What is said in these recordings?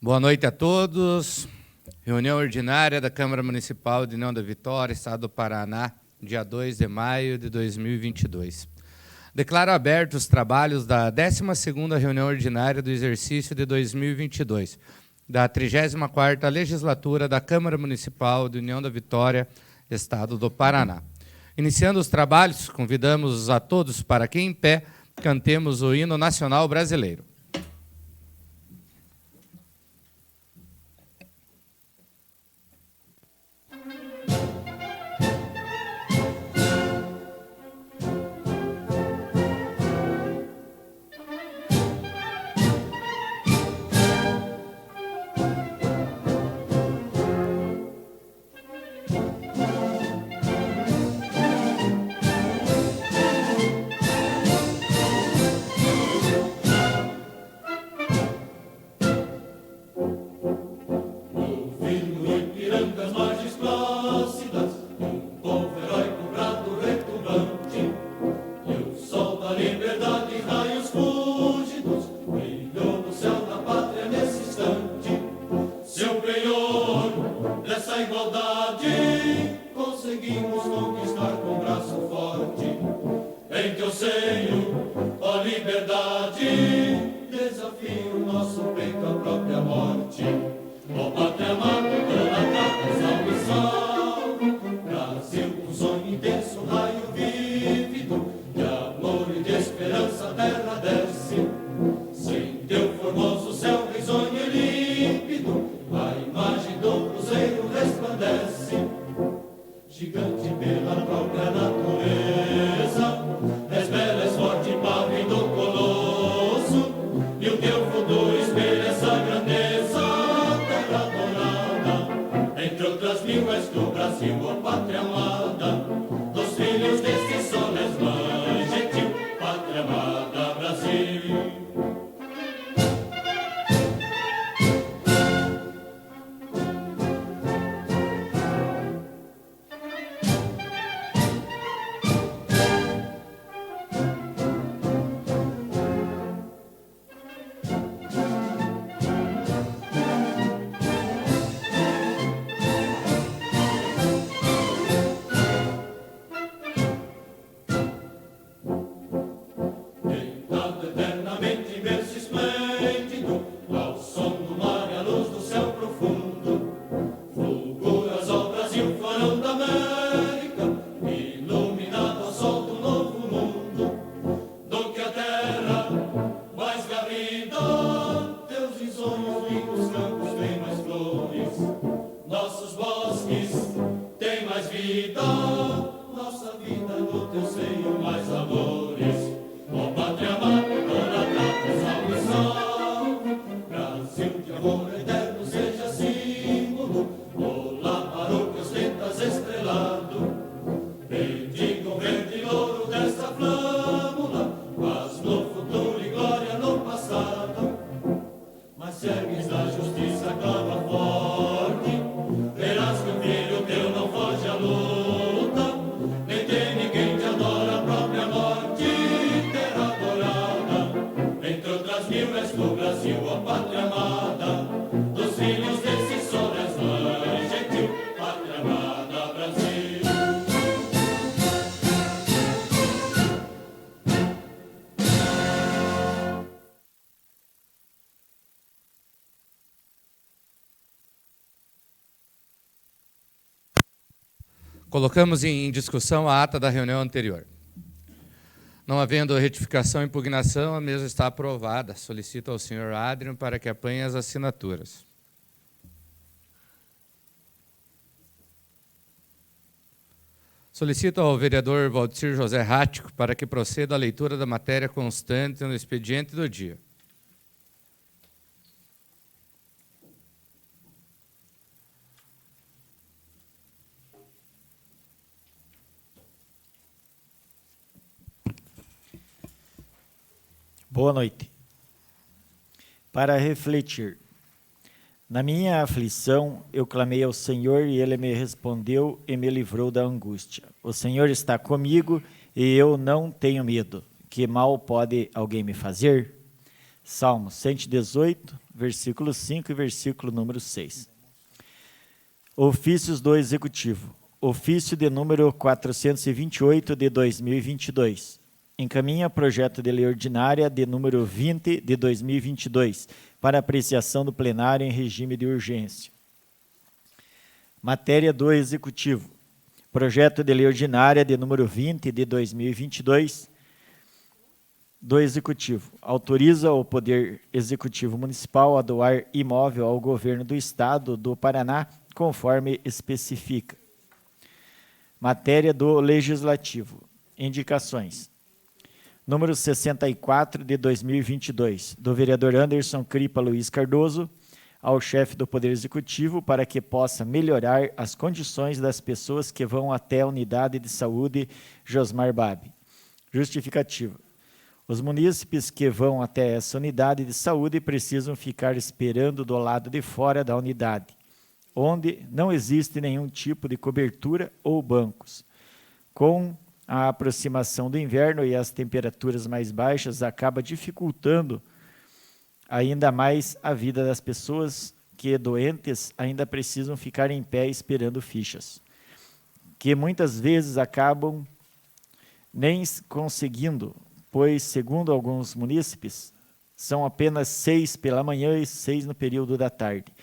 Boa noite a todos. Reunião ordinária da Câmara Municipal de União da Vitória, Estado do Paraná, dia 2 de maio de 2022. Declaro abertos os trabalhos da 12ª reunião ordinária do exercício de 2022, da 34ª legislatura da Câmara Municipal de União da Vitória, Estado do Paraná. Iniciando os trabalhos, convidamos a todos para que, em pé, cantemos o hino nacional brasileiro. Colocamos em discussão a ata da reunião anterior. Não havendo retificação ou impugnação, a mesa está aprovada. Solicito ao senhor Adriano para que apanhe as assinaturas. Solicito ao vereador Valdecir José Rático para que proceda à leitura da matéria constante no expediente do dia. Boa noite. Para refletir. Na minha aflição, eu clamei ao Senhor e Ele me respondeu e me livrou da angústia. O Senhor está comigo e eu não tenho medo. Que mal pode alguém me fazer? Salmo 118, versículo 5 e versículo número 6. Ofícios do Executivo. Ofício de número 428 de 2022. Encaminha projeto de lei ordinária de número 20 de 2022 para apreciação do plenário em regime de urgência. Matéria do Executivo. Projeto de lei ordinária de número 20 de 2022 do Executivo. Autoriza o Poder Executivo Municipal a doar imóvel ao Governo do Estado do Paraná, conforme especifica. Matéria do Legislativo. Indicações. Número 64 de 2022, do vereador Anderson Cripa Luiz Cardoso, ao chefe do Poder Executivo para que possa melhorar as condições das pessoas que vão até a unidade de saúde Josmar Babi. Justificativa. Os munícipes que vão até essa unidade de saúde precisam ficar esperando do lado de fora da unidade, onde não existe nenhum tipo de cobertura ou bancos. Com a aproximação do inverno e as temperaturas mais baixas, acaba dificultando ainda mais a vida das pessoas que, doentes, ainda precisam ficar em pé esperando fichas, que muitas vezes acabam nem conseguindo, pois, segundo alguns munícipes, são apenas 6 pela manhã e 6 no período da tarde.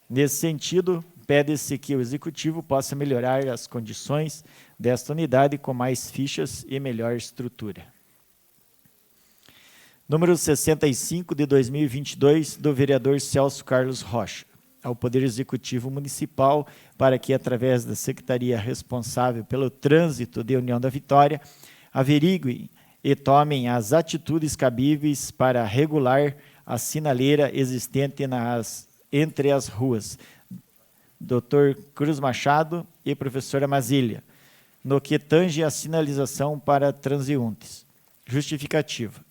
Nesse sentido, pede-se que o Executivo possa melhorar as condições desta unidade com mais fichas e melhor estrutura. Número 65 de 2022, do vereador Celso Carlos Rocha, ao Poder Executivo Municipal para que, através da Secretaria responsável pelo trânsito de União da Vitória, averiguem e tomem as atitudes cabíveis para regular a sinaleira existente entre as ruas Dr. Cruz Machado e Professora Mazília, no que tange a sinalização para transeuntes. Justificativa.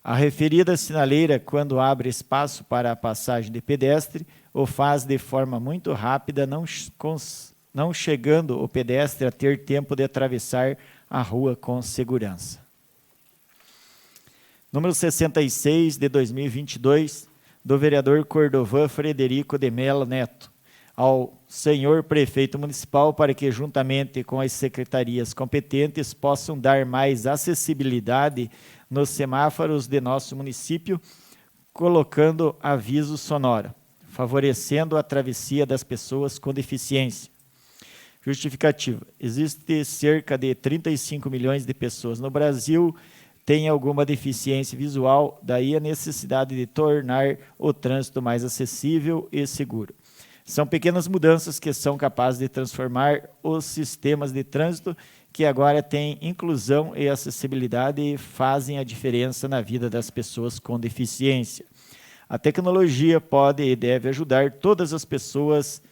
A referida sinaleira, quando abre espaço para a passagem de pedestre, o faz de forma muito rápida, não chegando o pedestre a ter tempo de atravessar a rua com segurança. Número 66 de 2022, do vereador Cordovan Frederico de Mello Neto, ao senhor prefeito municipal para que, juntamente com as secretarias competentes, possam dar mais acessibilidade nos semáforos de nosso município, colocando aviso sonoro, favorecendo a travessia das pessoas com deficiência. Justificativa. Existe cerca de 35 milhões de pessoas no Brasil têm alguma deficiência visual, daí a necessidade de tornar o trânsito mais acessível e seguro. São pequenas mudanças que são capazes de transformar os sistemas de trânsito que agora têm inclusão e acessibilidade e fazem a diferença na vida das pessoas com deficiência. A tecnologia pode e deve ajudar todas as pessoas a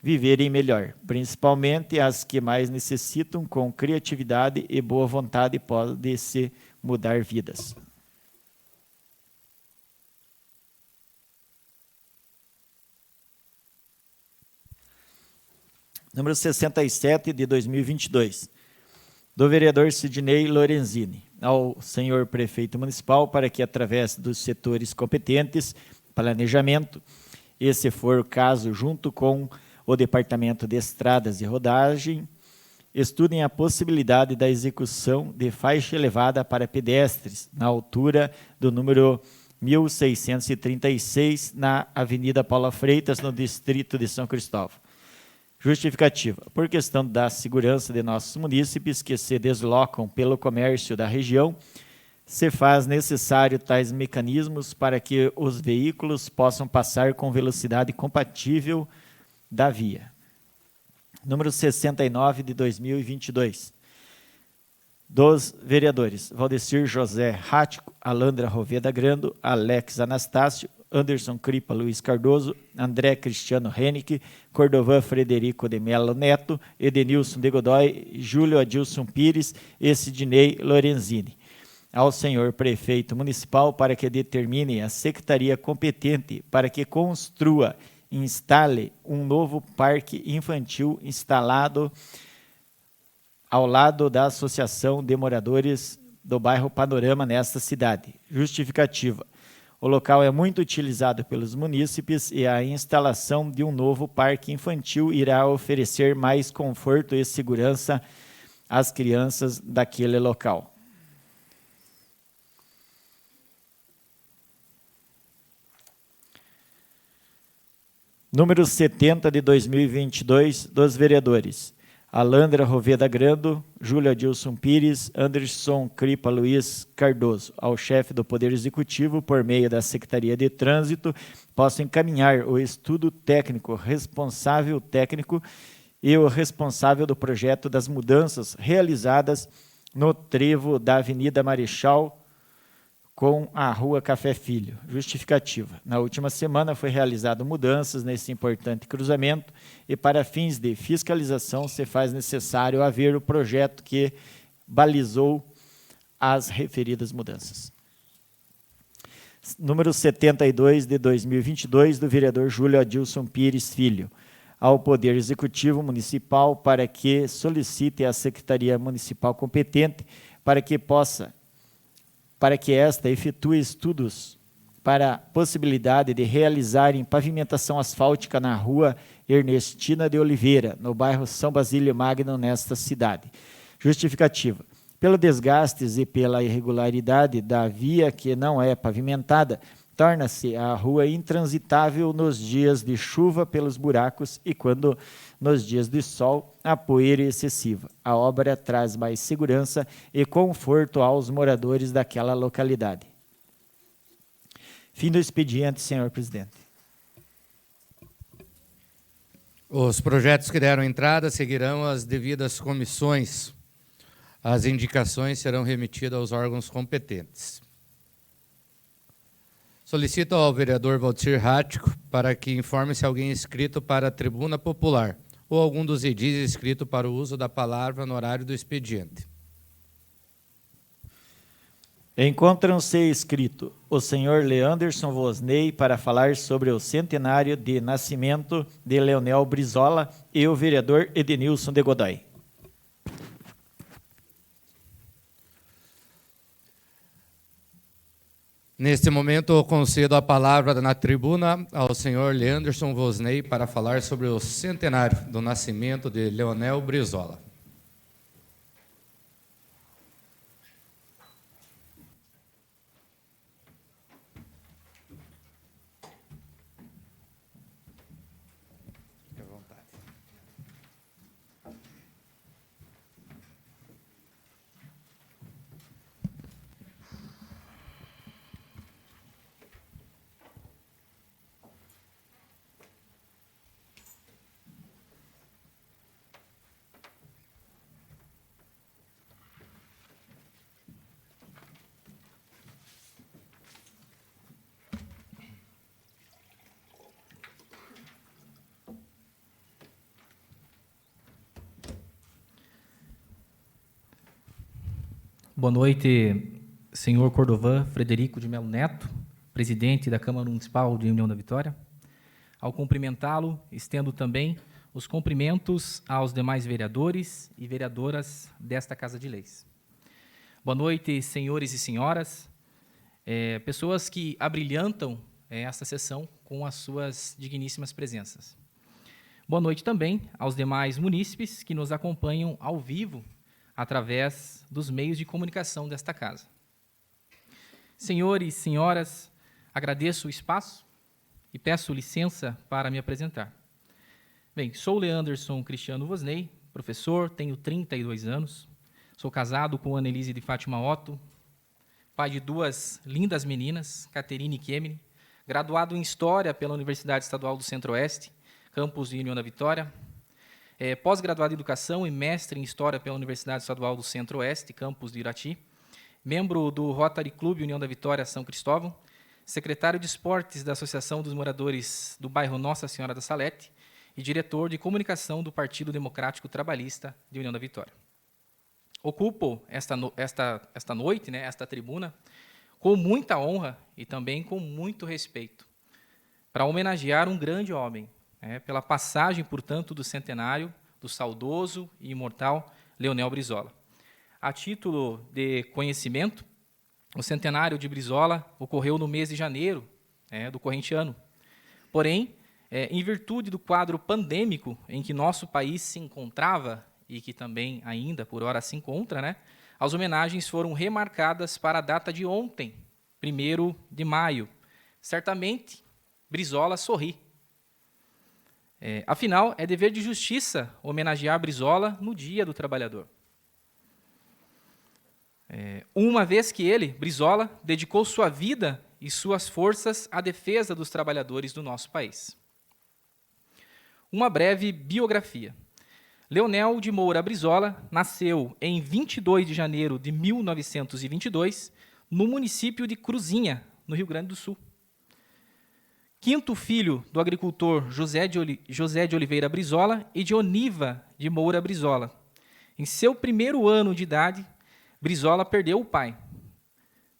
viverem melhor, principalmente as que mais necessitam, com criatividade e boa vontade pode-se mudar vidas. Número 67 de 2022, do vereador Sidney Lorenzini, ao senhor prefeito municipal para que, através dos setores competentes, planejamento, e se for o caso, junto com o Departamento de Estradas e Rodagem, estudem a possibilidade da execução de faixa elevada para pedestres na altura do número 1636, na Avenida Paula Freitas, no distrito de São Cristóvão. Justificativa. Por questão da segurança de nossos munícipes que se deslocam pelo comércio da região, se faz necessário tais mecanismos para que os veículos possam passar com velocidade compatível da via. Número 69 de 2022. Dos vereadores Valdecir José Rático, Alandra Roveda Grando, Alex Anastácio, Anderson Cripa Luiz Cardoso, André Cristiano Henrique, Cordovan Frederico de Mello Neto, Edenilson de Godoy, Júlio Adilson Pires e Sidney Lorenzini. Ao senhor prefeito municipal para que determine a secretaria competente para que construa e instale um novo parque infantil instalado ao lado da Associação de Moradores do bairro Panorama nesta cidade. Justificativa. O local é muito utilizado pelos munícipes e a instalação de um novo parque infantil irá oferecer mais conforto e segurança às crianças daquele local. Número 70 de 2022, dos vereadores: Alandra Roveda Grando, Júlia Adilson Pires, Anderson Cripa Luiz Cardoso, ao chefe do Poder Executivo, por meio da Secretaria de Trânsito, posso encaminhar o estudo técnico, responsável técnico e o responsável do projeto das mudanças realizadas no trevo da Avenida Marechal com a Rua Café Filho. Justificativa: na última semana foi realizado mudanças nesse importante cruzamento e, para fins de fiscalização, se faz necessário haver o projeto que balizou as referidas mudanças. Número 72 de 2022, do vereador Júlio Adilson Pires Filho, ao Poder Executivo Municipal para que solicite à Secretaria Municipal competente para que esta efetue estudos para a possibilidade de realizarem pavimentação asfáltica na rua Ernestina de Oliveira, no bairro São Basílio Magno, nesta cidade. Justificativa: pelo desgastes e pela irregularidade da via que não é pavimentada, torna-se a rua intransitável nos dias de chuva pelos buracos e, quando nos dias de sol, a poeira excessiva. A obra traz mais segurança e conforto aos moradores daquela localidade. Fim do expediente, senhor presidente. Os projetos que deram entrada seguirão as devidas comissões. As indicações serão remetidas aos órgãos competentes. Solicito ao vereador Valdir Rático para que informe se alguém inscrito para a tribuna popular ou algum dos edis inscrito para o uso da palavra no horário do expediente. Encontram-se inscritos o senhor Leanderson Vosney para falar sobre o centenário de nascimento de Leonel Brizola e o vereador Edenilson de Godoy. Neste momento, eu concedo a palavra na tribuna ao senhor Leanderson Vosney para falar sobre o centenário do nascimento de Leonel Brizola. Fique à vontade. Boa noite, senhor Cordovan Frederico de Melo Neto, presidente da Câmara Municipal de União da Vitória. Ao cumprimentá-lo, estendo também os cumprimentos aos demais vereadores e vereadoras desta Casa de Leis. Boa noite, senhores e senhoras, pessoas que abrilhantam esta sessão com as suas digníssimas presenças. Boa noite também aos demais munícipes que nos acompanham ao vivo através dos meios de comunicação desta casa. Senhores e senhoras, agradeço o espaço e peço licença para me apresentar. Bem, sou Leanderson Cristiano Vosney, professor, tenho 32 anos, sou casado com Annelise de Fátima Otto, pai de duas lindas meninas, Caterine e Kemine, graduado em História pela Universidade Estadual do Centro-Oeste, campus de União da Vitória, pós-graduado em Educação e mestre em História pela Universidade Estadual do Centro-Oeste, campus de Irati, membro do Rotary Clube União da Vitória São Cristóvão, secretário de Esportes da Associação dos Moradores do bairro Nossa Senhora da Salete e diretor de Comunicação do Partido Democrático Trabalhista de União da Vitória. Ocupo esta noite, esta tribuna, com muita honra e também com muito respeito, para homenagear um grande homem, pela passagem, portanto, do centenário do saudoso e imortal Leonel Brizola. A título de conhecimento, O centenário de Brizola ocorreu no mês de janeiro do corrente ano. Porém, em virtude do quadro pandêmico em que nosso país se encontrava, e que também ainda, por hora, se encontra, as homenagens foram remarcadas para a data de ontem, 1º de maio. Certamente, Brizola sorri. Afinal, é dever de justiça homenagear Brizola no Dia do Trabalhador. Uma vez que ele, Brizola, dedicou sua vida e suas forças à defesa dos trabalhadores do nosso país. Uma breve biografia. Leonel de Moura Brizola nasceu em 22 de janeiro de 1922, no município de Cruzinha, no Rio Grande do Sul. Quinto filho do agricultor José de Oliveira Brizola e de Oniva de Moura Brizola. Em seu primeiro ano de idade, Brizola perdeu o pai,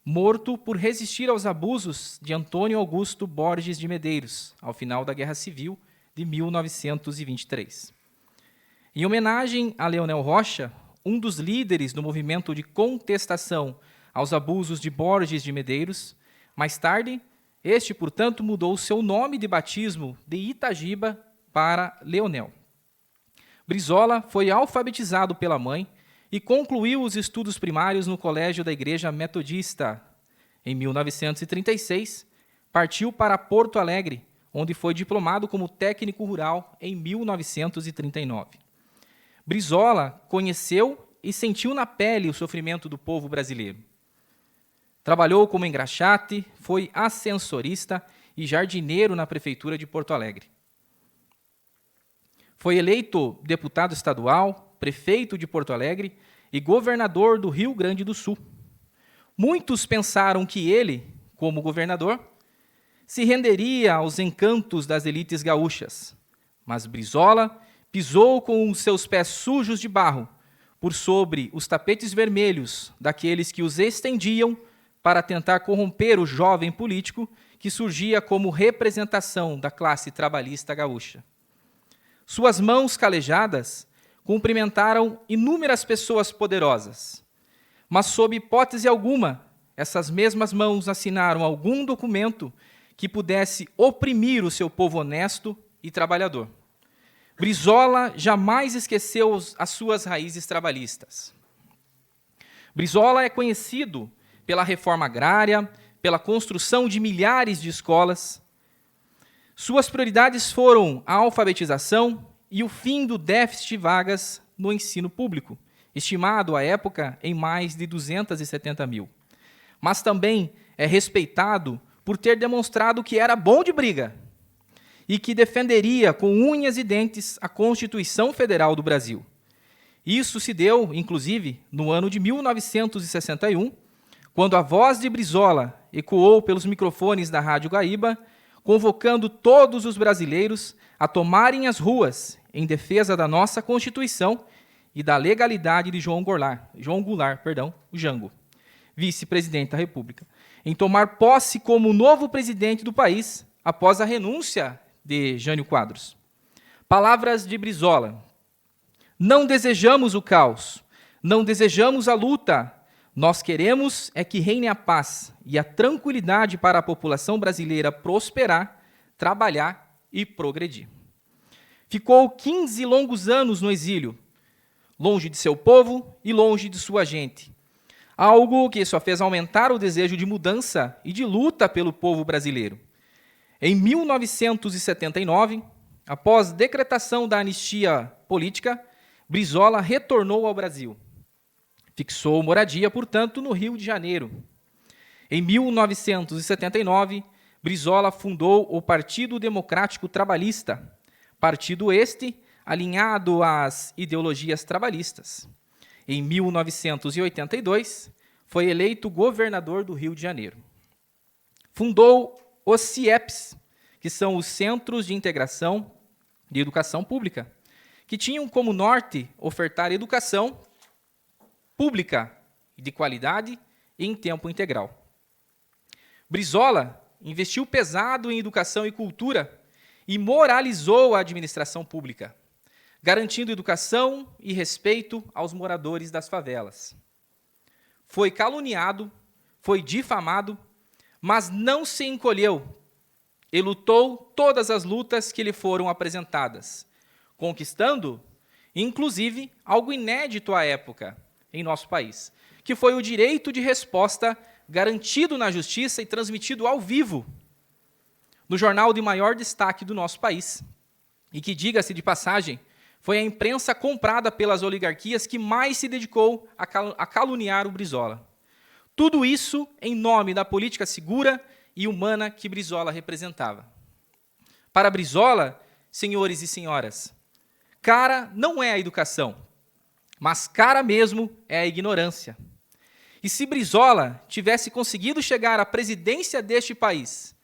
morto por resistir aos abusos de Antônio Augusto Borges de Medeiros, ao final da Guerra Civil de 1923. Em homenagem a Leonel Rocha, um dos líderes do movimento de contestação aos abusos de Borges de Medeiros, mais tarde, este, portanto, mudou seu nome de batismo de Itagiba para Leonel. Brizola foi alfabetizado pela mãe e concluiu os estudos primários no Colégio da Igreja Metodista. Em 1936, partiu para Porto Alegre, onde foi diplomado como técnico rural em 1939. Brizola conheceu e sentiu na pele o sofrimento do povo brasileiro. Trabalhou como engraxate, foi ascensorista e jardineiro na Prefeitura de Porto Alegre. Foi eleito deputado estadual, prefeito de Porto Alegre e governador do Rio Grande do Sul. Muitos pensaram que ele, como governador, se renderia aos encantos das elites gaúchas, mas Brizola pisou com os seus pés sujos de barro por sobre os tapetes vermelhos daqueles que os estendiam para tentar corromper o jovem político que surgia como representação da classe trabalhista gaúcha. Suas mãos calejadas cumprimentaram inúmeras pessoas poderosas, mas, sob hipótese alguma, essas mesmas mãos assinaram algum documento que pudesse oprimir o seu povo honesto e trabalhador. Brizola jamais esqueceu as suas raízes trabalhistas. Brizola é conhecido pela reforma agrária, pela construção de milhares de escolas. Suas prioridades foram a alfabetização e o fim do déficit de vagas no ensino público, estimado à época em mais de 270 mil. Mas também é respeitado por ter demonstrado que era bom de briga e que defenderia com unhas e dentes a Constituição Federal do Brasil. Isso se deu, inclusive, no ano de 1961, quando a voz de Brizola ecoou pelos microfones da Rádio Guaíba, convocando todos os brasileiros a tomarem as ruas em defesa da nossa Constituição e da legalidade de João Goulart, o Jango, vice-presidente da República, em tomar posse como novo presidente do país após a renúncia de Jânio Quadros. Palavras de Brizola: não desejamos o caos, não desejamos a luta, nós queremos é que reine a paz e a tranquilidade para a população brasileira prosperar, trabalhar e progredir. Ficou 15 longos anos no exílio, longe de seu povo e longe de sua gente. Algo que só fez aumentar o desejo de mudança e de luta pelo povo brasileiro. Em 1979, após decretação da anistia política, Brizola retornou ao Brasil. Fixou moradia, portanto, no Rio de Janeiro. Em 1979, Brizola fundou o Partido Democrático Trabalhista, partido este alinhado às ideologias trabalhistas. Em 1982, foi eleito governador do Rio de Janeiro. Fundou os CIEPs, que são os Centros de Integração de Educação Pública, que tinham como norte ofertar educação pública de qualidade e em tempo integral. Brizola investiu pesado em educação e cultura e moralizou a administração pública, garantindo educação e respeito aos moradores das favelas. Foi caluniado, foi difamado, mas não se encolheu e lutou todas as lutas que lhe foram apresentadas, conquistando, inclusive, algo inédito à época em nosso país, que foi o direito de resposta garantido na justiça e transmitido ao vivo no jornal de maior destaque do nosso país, e que, diga-se de passagem, foi a imprensa comprada pelas oligarquias que mais se dedicou a caluniar o Brizola. Tudo isso em nome da política segura e humana que Brizola representava. Para Brizola, senhores e senhoras, cara não é a educação, mas cara mesmo é a ignorância. E se Brizola tivesse conseguido chegar à presidência deste país,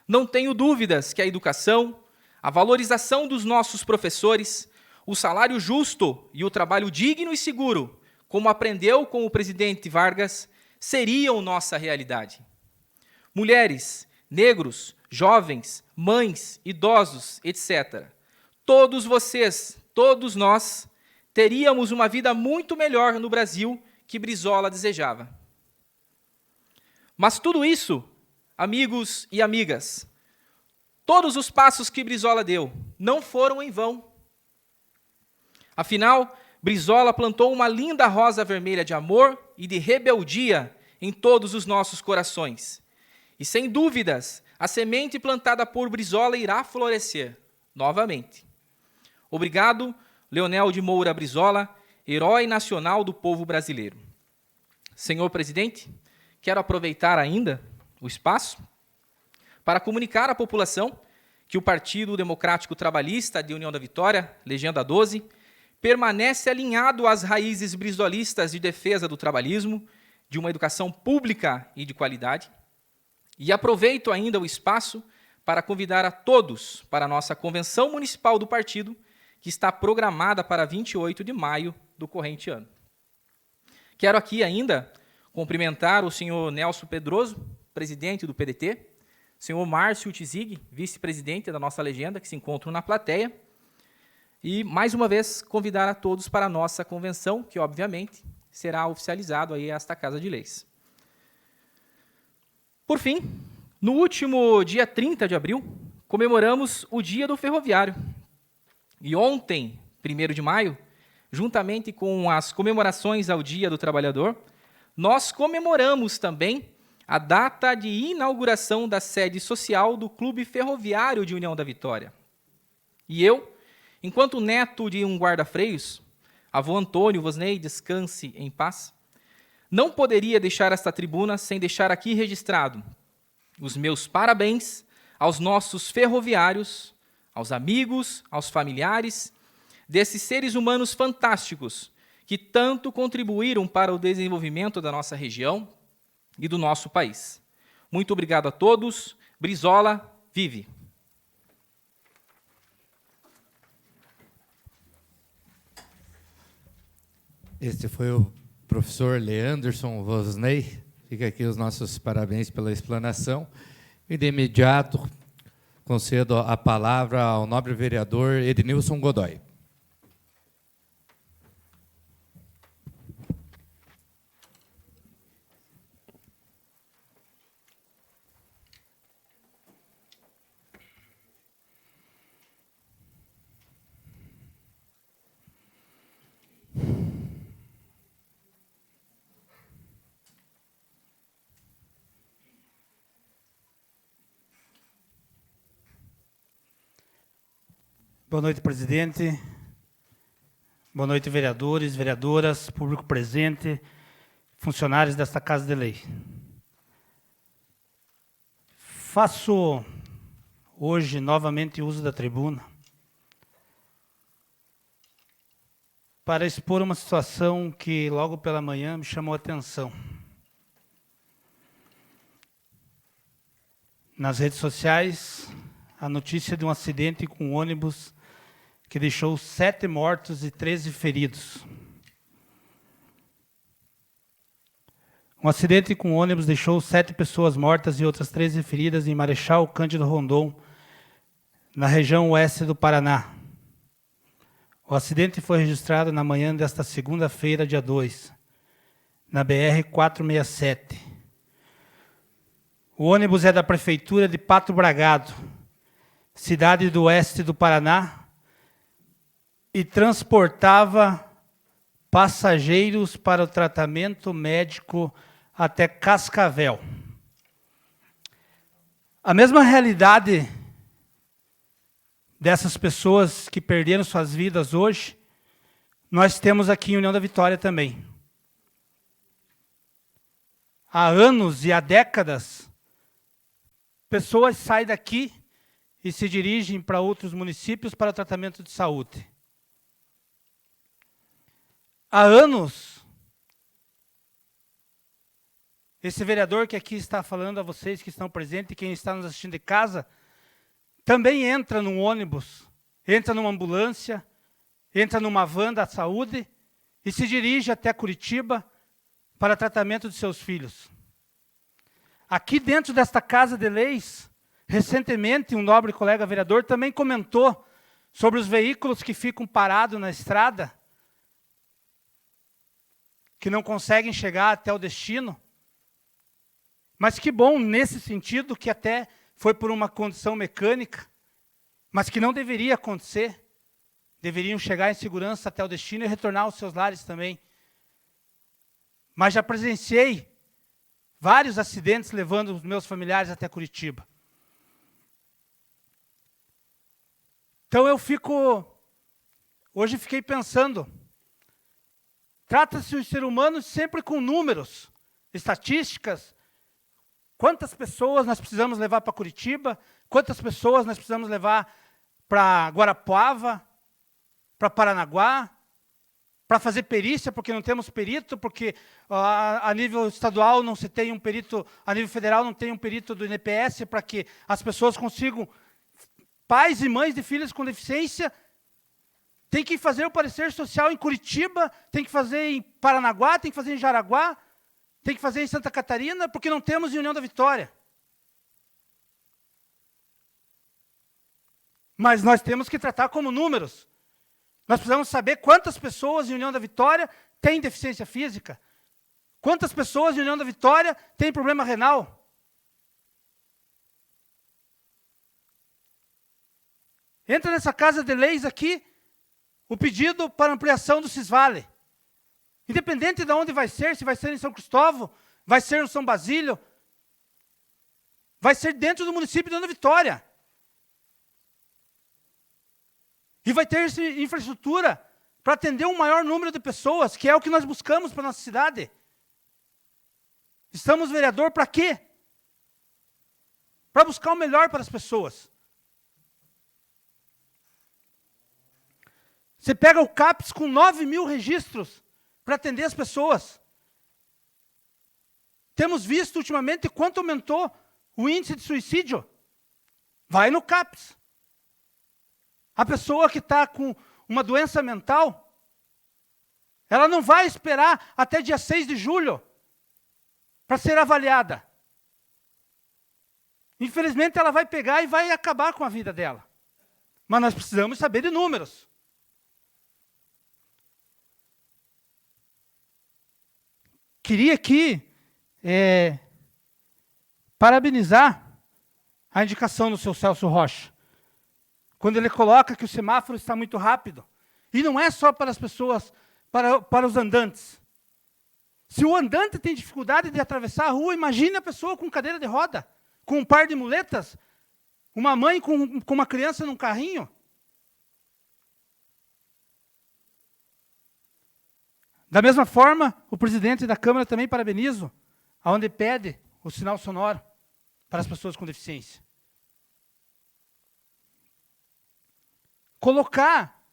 não tenho dúvidas que a educação, a valorização dos nossos professores, o salário justo e o trabalho digno e seguro, como aprendeu com o presidente Vargas, seriam nossa realidade. Mulheres, negros, jovens, mães, idosos, etc. Todos vocês, todos nós, teríamos uma vida muito melhor no Brasil que Brizola desejava. Mas tudo isso, amigos e amigas, todos os passos que Brizola deu não foram em vão. Afinal, Brizola plantou uma linda rosa vermelha de amor e de rebeldia em todos os nossos corações. E, sem dúvidas, a semente plantada por Brizola irá florescer novamente. Obrigado, Leonel de Moura Brizola, herói nacional do povo brasileiro. Senhor presidente, quero aproveitar ainda o espaço para comunicar à população que o Partido Democrático Trabalhista de União da Vitória, Legenda 12, permanece alinhado às raízes brizolistas de defesa do trabalhismo, de uma educação pública e de qualidade. E aproveito ainda o espaço para convidar a todos para a nossa convenção municipal do partido, que está programada para 28 de maio do corrente ano. Quero aqui ainda cumprimentar o senhor Nelson Pedroso, presidente do PDT, senhor Márcio Tizig, vice-presidente da nossa legenda, que se encontram na plateia, e, mais uma vez, convidar a todos para a nossa convenção, que, obviamente, será oficializado aí esta Casa de Leis. Por fim, no último dia 30 de abril, comemoramos o Dia do Ferroviário. E ontem, 1º de maio, juntamente com as comemorações ao Dia do Trabalhador, nós comemoramos também a data de inauguração da sede social do Clube Ferroviário de União da Vitória. E eu, enquanto neto de um guarda-freios, avô Antônio Vosnei, descanse em paz, não poderia deixar esta tribuna sem deixar aqui registrado os meus parabéns aos nossos ferroviários, aos amigos, aos familiares, desses seres humanos fantásticos que tanto contribuíram para o desenvolvimento da nossa região e do nosso país. Muito obrigado a todos. Brizola, vive! Este foi o professor Leanderson Vosnei. Fica aqui os nossos parabéns pela explanação. E, de imediato, concedo a palavra ao nobre vereador Ednilson Godoy. Boa noite, presidente. Boa noite, vereadores, vereadoras, público presente, funcionários desta Casa de Lei. Faço hoje novamente uso da tribuna para expor uma situação que logo pela manhã me chamou a atenção. Nas redes sociais, a notícia de um acidente com um ônibus que deixou 7 mortos e 13 feridos. Um acidente com ônibus deixou 7 pessoas mortas e outras 13 feridas em Marechal Cândido Rondon, na região oeste do Paraná. O acidente foi registrado na manhã desta segunda-feira, dia 2, na BR-467, O ônibus é da Prefeitura de Pato Bragado, cidade do oeste do Paraná, e transportava passageiros para o tratamento médico até Cascavel. A mesma realidade dessas pessoas que perderam suas vidas hoje, nós temos aqui em União da Vitória também. Há anos e há décadas, pessoas saem daqui e se dirigem para outros municípios para o tratamento de saúde. Há anos, esse vereador que aqui está falando a vocês que estão presentes e quem está nos assistindo de casa, também entra num ônibus, entra numa ambulância, entra numa van da saúde e se dirige até Curitiba para tratamento de seus filhos. Aqui dentro desta Casa de Leis, recentemente um nobre colega vereador também comentou sobre os veículos que ficam parados na estrada, que não conseguem chegar até o destino. Mas que bom nesse sentido, que até foi por uma condição mecânica, mas que não deveria acontecer. Deveriam chegar em segurança até o destino e retornar aos seus lares também. Mas já presenciei vários acidentes levando os meus familiares até Curitiba. Então hoje fiquei pensando, trata-se o ser humano sempre com números, estatísticas. Quantas pessoas nós precisamos levar para Curitiba? Quantas pessoas nós precisamos levar para Guarapuava, para Paranaguá, para fazer perícia, porque não temos perito, porque a nível estadual não se tem um perito, a nível federal não tem um perito do INPS para que as pessoas consigam, pais e mães de filhos com deficiência, tem que fazer o parecer social em Curitiba, tem que fazer em Paranaguá, tem que fazer em Jaraguá, tem que fazer em Santa Catarina, porque não temos em União da Vitória. Mas nós temos que tratar como números. Nós precisamos saber quantas pessoas em União da Vitória têm deficiência física. Quantas pessoas em União da Vitória têm problema renal. Entra nessa Casa de Leis aqui o pedido para ampliação do Cisvale. Independente de onde vai ser, se vai ser em São Cristóvão, vai ser em São Basílio, vai ser dentro do município de União da Vitória. E vai ter infraestrutura para atender um maior número de pessoas, que é o que nós buscamos para a nossa cidade. Estamos, vereador, para quê? Para buscar o melhor para as pessoas. Você pega o CAPS com 9.000 registros para atender as pessoas. Temos visto ultimamente quanto aumentou o índice de suicídio. Vai no CAPS. A pessoa que está com uma doença mental, ela não vai esperar até dia 6 de julho para ser avaliada. Infelizmente, ela vai pegar e vai acabar com a vida dela. Mas nós precisamos saber de números. Queria aqui parabenizar a indicação do seu Celso Rocha, quando ele coloca que o semáforo está muito rápido. E não é só para as pessoas, para os andantes. Se o andante tem dificuldade de atravessar a rua, imagine a pessoa com cadeira de roda, com um par de muletas, uma mãe com uma criança num carrinho. Da mesma forma, o presidente da Câmara também parabenizo, onde pede o sinal sonoro para as pessoas com deficiência. Colocar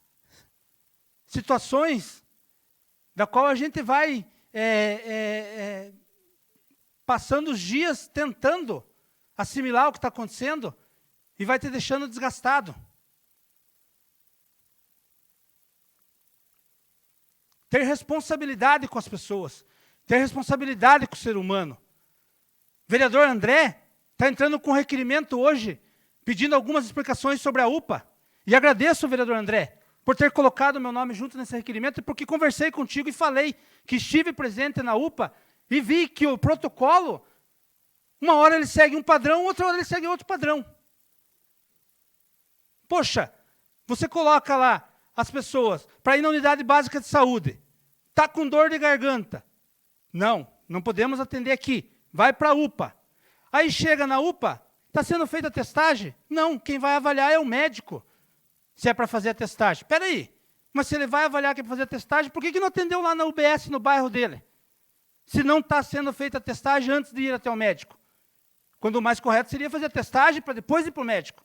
situações da qual a gente vai passando os dias tentando assimilar o que está acontecendo e vai te deixando desgastado. Ter responsabilidade com as pessoas, ter responsabilidade com o ser humano. O vereador André está entrando com um requerimento hoje, pedindo algumas explicações sobre a UPA. E agradeço, vereador André, por ter colocado o meu nome junto nesse requerimento, porque conversei contigo e falei que estive presente na UPA e vi que o protocolo, Uma hora ele segue um padrão, outra hora ele segue outro padrão. Poxa, você coloca lá as pessoas para ir na unidade básica de saúde. Está com dor de garganta. Não podemos atender aqui. Vai para a UPA. Aí chega na UPA, está sendo feita a testagem? Não, quem vai avaliar é o médico, se é para fazer a testagem. Espera aí, mas se ele vai avaliar que é para fazer a testagem, por que não atendeu lá na UBS, no bairro dele? Se não está sendo feita a testagem antes de ir até o médico. Quando o mais correto seria fazer a testagem para depois ir para o médico.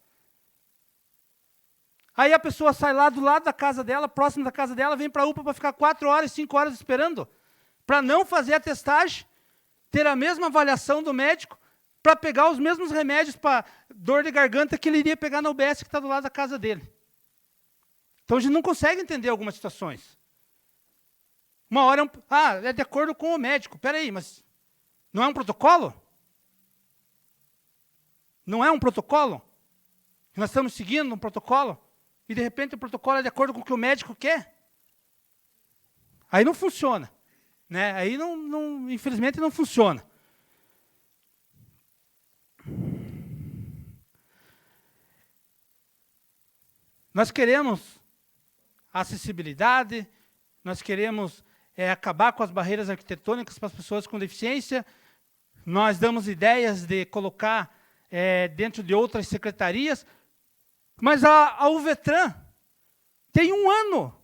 Aí a pessoa sai lá do lado da casa dela, próximo da casa dela, vem para a UPA para ficar 4 horas, 5 horas esperando, para não fazer a testagem, ter a mesma avaliação do médico, para pegar os mesmos remédios para dor de garganta que ele iria pegar na UBS que está do lado da casa dele. Então a gente não consegue entender algumas situações. Uma hora é de acordo com o médico. Espera aí, mas não é um protocolo? Não é um protocolo? Nós estamos seguindo um protocolo? E, de repente, o protocolo é de acordo com o que o médico quer? Aí não funciona. Né? Aí, infelizmente, não funciona. Nós queremos acessibilidade, nós queremos acabar com as barreiras arquitetônicas para as pessoas com deficiência, nós damos ideias de colocar dentro de outras secretarias, mas a UVETRAN tem 1 ano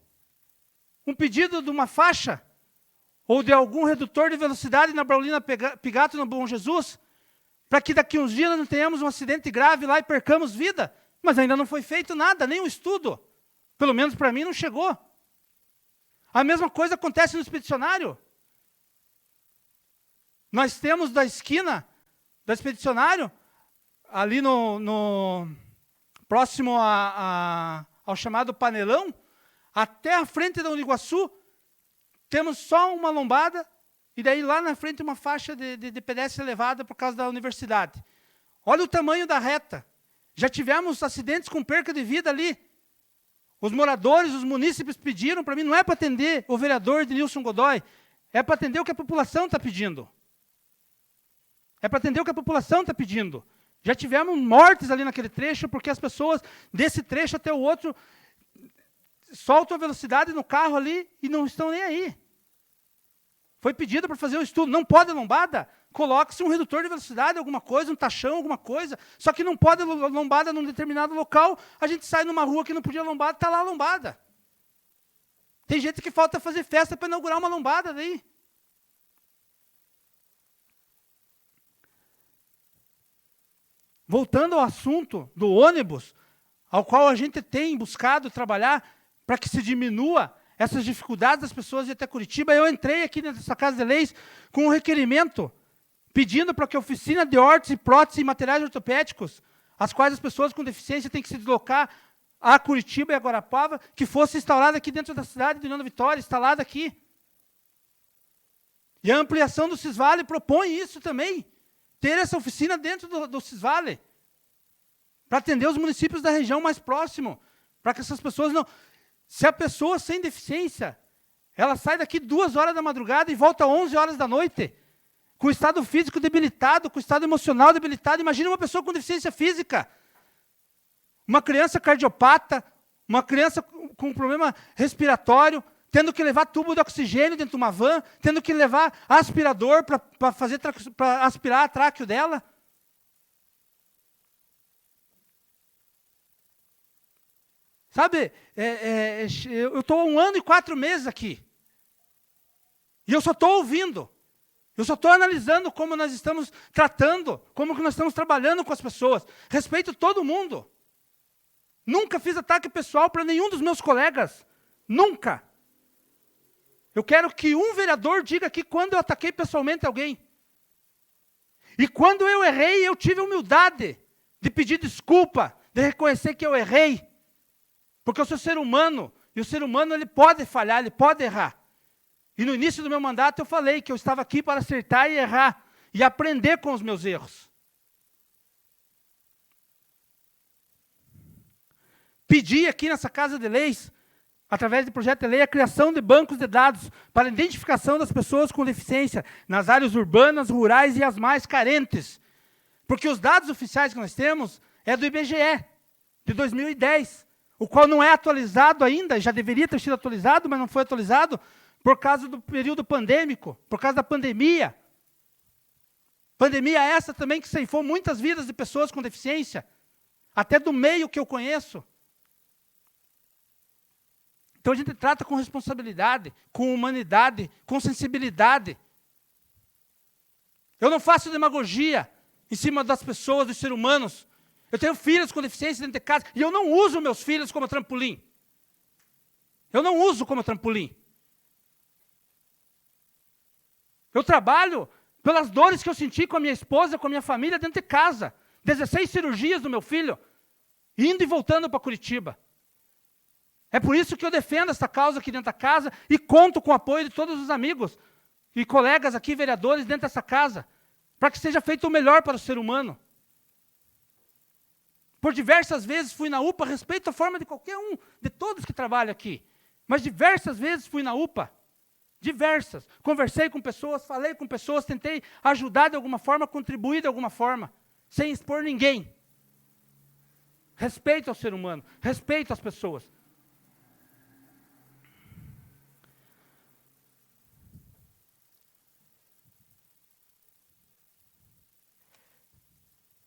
um pedido de uma faixa ou de algum redutor de velocidade na Braulina Pigato, no Bom Jesus, para que daqui uns dias não tenhamos um acidente grave lá e percamos vida, mas ainda não foi feito nada, nem um estudo. Pelo menos para mim não chegou. A mesma coisa acontece no expedicionário. Nós temos da esquina do expedicionário, ali próximo ao chamado Panelão, até a frente da Uniguaçu, temos só uma lombada, e daí lá na frente uma faixa de pedestre elevada por causa da universidade. Olha o tamanho da reta. Já tivemos acidentes com perca de vida ali. Os moradores, os munícipes pediram para mim, não é para atender o vereador Ednilson Godoy, é para atender o que a população está pedindo. É para atender o que a população está pedindo. Já tivemos mortes ali naquele trecho, porque as pessoas desse trecho até o outro soltam a velocidade no carro ali e não estão nem aí. Foi pedido para fazer um estudo. Não pode lombada? Coloque-se um redutor de velocidade, alguma coisa, um taxão, alguma coisa. Só que não pode lombada num determinado local. A gente sai numa rua que não podia lombada, está lá a lombada. Tem gente que falta fazer festa para inaugurar uma lombada daí. Voltando ao assunto do ônibus, ao qual a gente tem buscado trabalhar para que se diminua essas dificuldades das pessoas de ir até Curitiba, eu entrei aqui nessa Casa de Leis com um requerimento pedindo para que a oficina de órtese, prótese e materiais ortopédicos, as quais as pessoas com deficiência têm que se deslocar a Curitiba e a Guarapava, que fosse instalada aqui dentro da cidade de União da Vitória, instalada aqui. E a ampliação do Cisvale propõe isso também, ter essa oficina dentro do Cisvale, para atender os municípios da região mais próximo, para que essas pessoas não... Se a pessoa sem deficiência, ela sai daqui 2 horas da madrugada e volta 11 horas da noite, com o estado físico debilitado, com o estado emocional debilitado, imagina uma pessoa com deficiência física, uma criança cardiopata, uma criança com problema respiratório, tendo que levar tubo de oxigênio dentro de uma van, tendo que levar aspirador para aspirar a tráqueo dela. Sabe, eu estou há 1 ano e 4 meses aqui. E eu só estou ouvindo. Eu só estou analisando como nós estamos tratando, como que nós estamos trabalhando com as pessoas. Respeito todo mundo. Nunca fiz ataque pessoal para nenhum dos meus colegas. Nunca. Eu quero que um vereador diga aqui quando eu ataquei pessoalmente alguém. E quando eu errei, eu tive a humildade de pedir desculpa, de reconhecer que eu errei. Porque eu sou ser humano, e o ser humano ele pode falhar, ele pode errar. E no início do meu mandato eu falei que eu estava aqui para acertar e errar, e aprender com os meus erros. Pedi aqui nessa Casa de Leis, através do projeto de lei, a criação de bancos de dados para a identificação das pessoas com deficiência nas áreas urbanas, rurais e as mais carentes. Porque os dados oficiais que nós temos é do IBGE, de 2010, o qual não é atualizado ainda, já deveria ter sido atualizado, mas não foi atualizado por causa do período pandêmico, por causa da pandemia. Pandemia essa também que ceifou muitas vidas de pessoas com deficiência, até do meio que eu conheço. Então a gente trata com responsabilidade, com humanidade, com sensibilidade. Eu não faço demagogia em cima das pessoas, dos seres humanos. Eu tenho filhos com deficiência dentro de casa e eu não uso meus filhos como trampolim. Eu não uso como trampolim. Eu trabalho pelas dores que eu senti com a minha esposa, com a minha família dentro de casa. 16 cirurgias do meu filho, indo e voltando para Curitiba. É por isso que eu defendo essa causa aqui dentro da casa e conto com o apoio de todos os amigos e colegas aqui, vereadores, dentro dessa casa, para que seja feito o melhor para o ser humano. Por diversas vezes fui na UPA, respeito a forma de qualquer um, de todos que trabalham aqui, mas diversas vezes fui na UPA, diversas. Conversei com pessoas, falei com pessoas, tentei ajudar de alguma forma, contribuir de alguma forma, sem expor ninguém. Respeito ao ser humano, respeito às pessoas.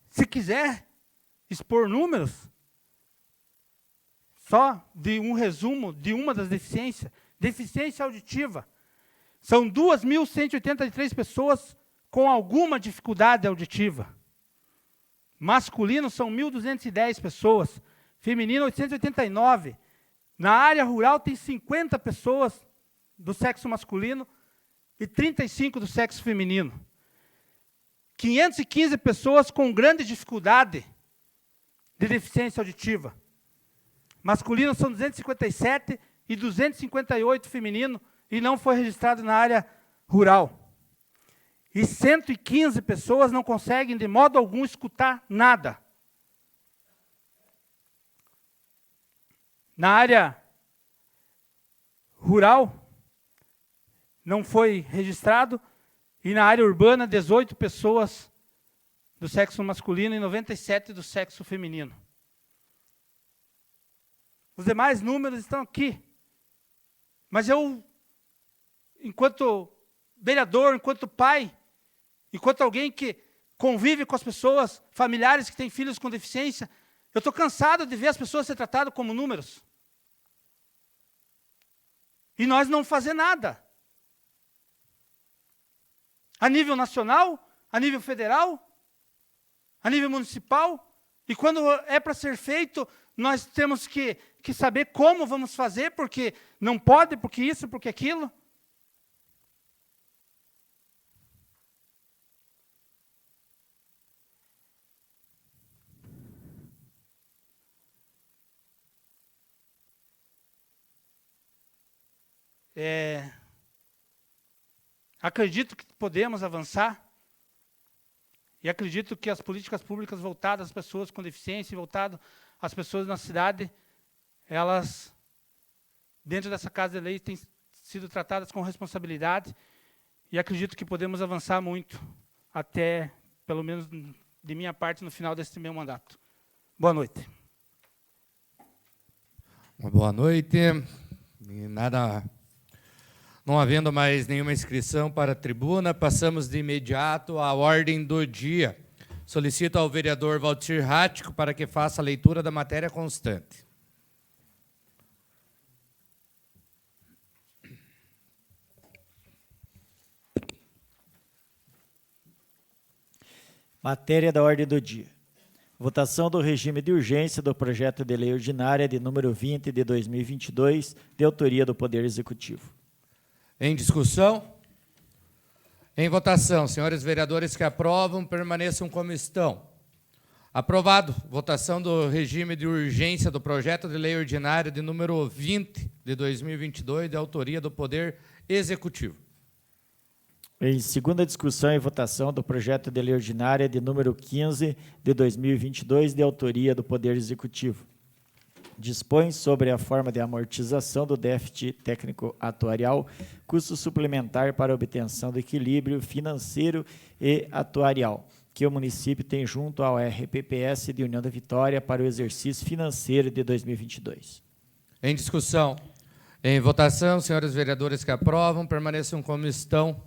Se quiser expor números, só de um resumo de uma das deficiências, deficiência auditiva. São 2.183 pessoas com alguma dificuldade auditiva. Masculino são 1.210 pessoas, feminino 889. Na área rural tem 50 pessoas do sexo masculino e 35 do sexo feminino. 515 pessoas com grande dificuldade de deficiência auditiva. Masculino são 257 e 258 feminino, e não foi registrado na área rural. E 115 pessoas não conseguem de modo algum escutar nada. Na área rural não foi registrado, e na área urbana 18 pessoas do sexo masculino e 97 do sexo feminino. Os demais números estão aqui. Mas eu, enquanto vereador, enquanto pai, enquanto alguém que convive com as pessoas, familiares que têm filhos com deficiência, eu estou cansado de ver as pessoas ser tratadas como números. E nós não fazer nada. A nível nacional, a nível federal, a nível municipal, e quando é para ser feito, nós temos que saber como vamos fazer, porque não pode, porque isso, porque aquilo. Acredito que podemos avançar e acredito que as políticas públicas voltadas às pessoas com deficiência e voltadas às pessoas na cidade, elas, dentro dessa Casa de Lei, têm sido tratadas com responsabilidade e acredito que podemos avançar muito até, pelo menos de minha parte, no final desse meu mandato. Boa noite. Uma boa noite. Não havendo mais nenhuma inscrição para a tribuna, passamos de imediato à ordem do dia. Solicito ao vereador Valtir Rático para que faça a leitura da matéria constante. Matéria da ordem do dia. Votação do regime de urgência do projeto de lei ordinária de número 20 de 2022, de autoria do Poder Executivo. Em discussão? Em votação. Senhores vereadores que aprovam, permaneçam como estão. Aprovado. Votação do regime de urgência do projeto de lei ordinária de número 20 de 2022, de autoria do Poder Executivo. Em segunda discussão e votação do projeto de lei ordinária de número 15 de 2022, de autoria do Poder Executivo. Dispõe sobre a forma de amortização do déficit técnico atuarial, custo suplementar para obtenção do equilíbrio financeiro e atuarial, que o município tem junto ao RPPS de União da Vitória para o exercício financeiro de 2022. Em discussão. Em votação, senhores vereadores que aprovam, permaneçam como estão.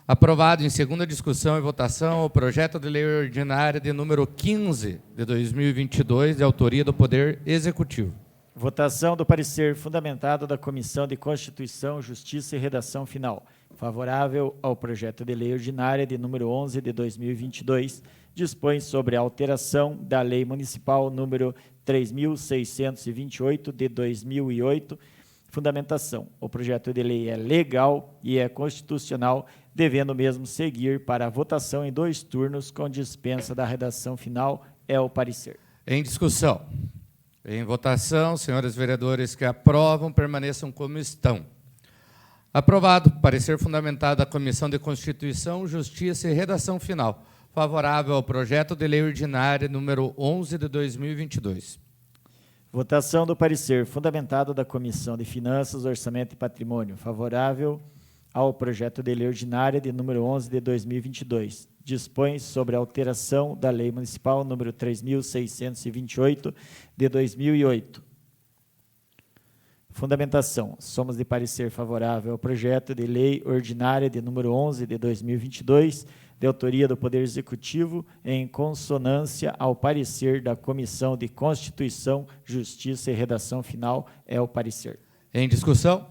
Aprovado em segunda discussão e votação o projeto de lei ordinária de número 15 de 2022, de autoria do Poder Executivo. Votação do parecer fundamentado da Comissão de Constituição, Justiça e Redação Final. Favorável ao projeto de lei ordinária de número 11 de 2022, dispõe sobre a alteração da Lei Municipal número 3.628 de 2008. Fundamentação. O projeto de lei é legal e é constitucional, devendo mesmo seguir para a votação em 2 turnos com dispensa da redação final. É o parecer. Em discussão. Em votação, senhores vereadores que aprovam, permaneçam como estão. Aprovado. Parecer fundamentado da Comissão de Constituição, Justiça e Redação Final. Favorável ao projeto de lei ordinária número 11 de 2022. Votação do parecer fundamentado da Comissão de Finanças, Orçamento e Patrimônio. Favorável ao projeto de lei ordinária de número 11 de 2022. Dispõe sobre a alteração da Lei Municipal número 3.628 de 2008. Fundamentação. Somos de parecer favorável ao projeto de lei ordinária de número 11 de 2022, de autoria do Poder Executivo, em consonância ao parecer da Comissão de Constituição, Justiça e Redação Final. É o parecer. Em discussão?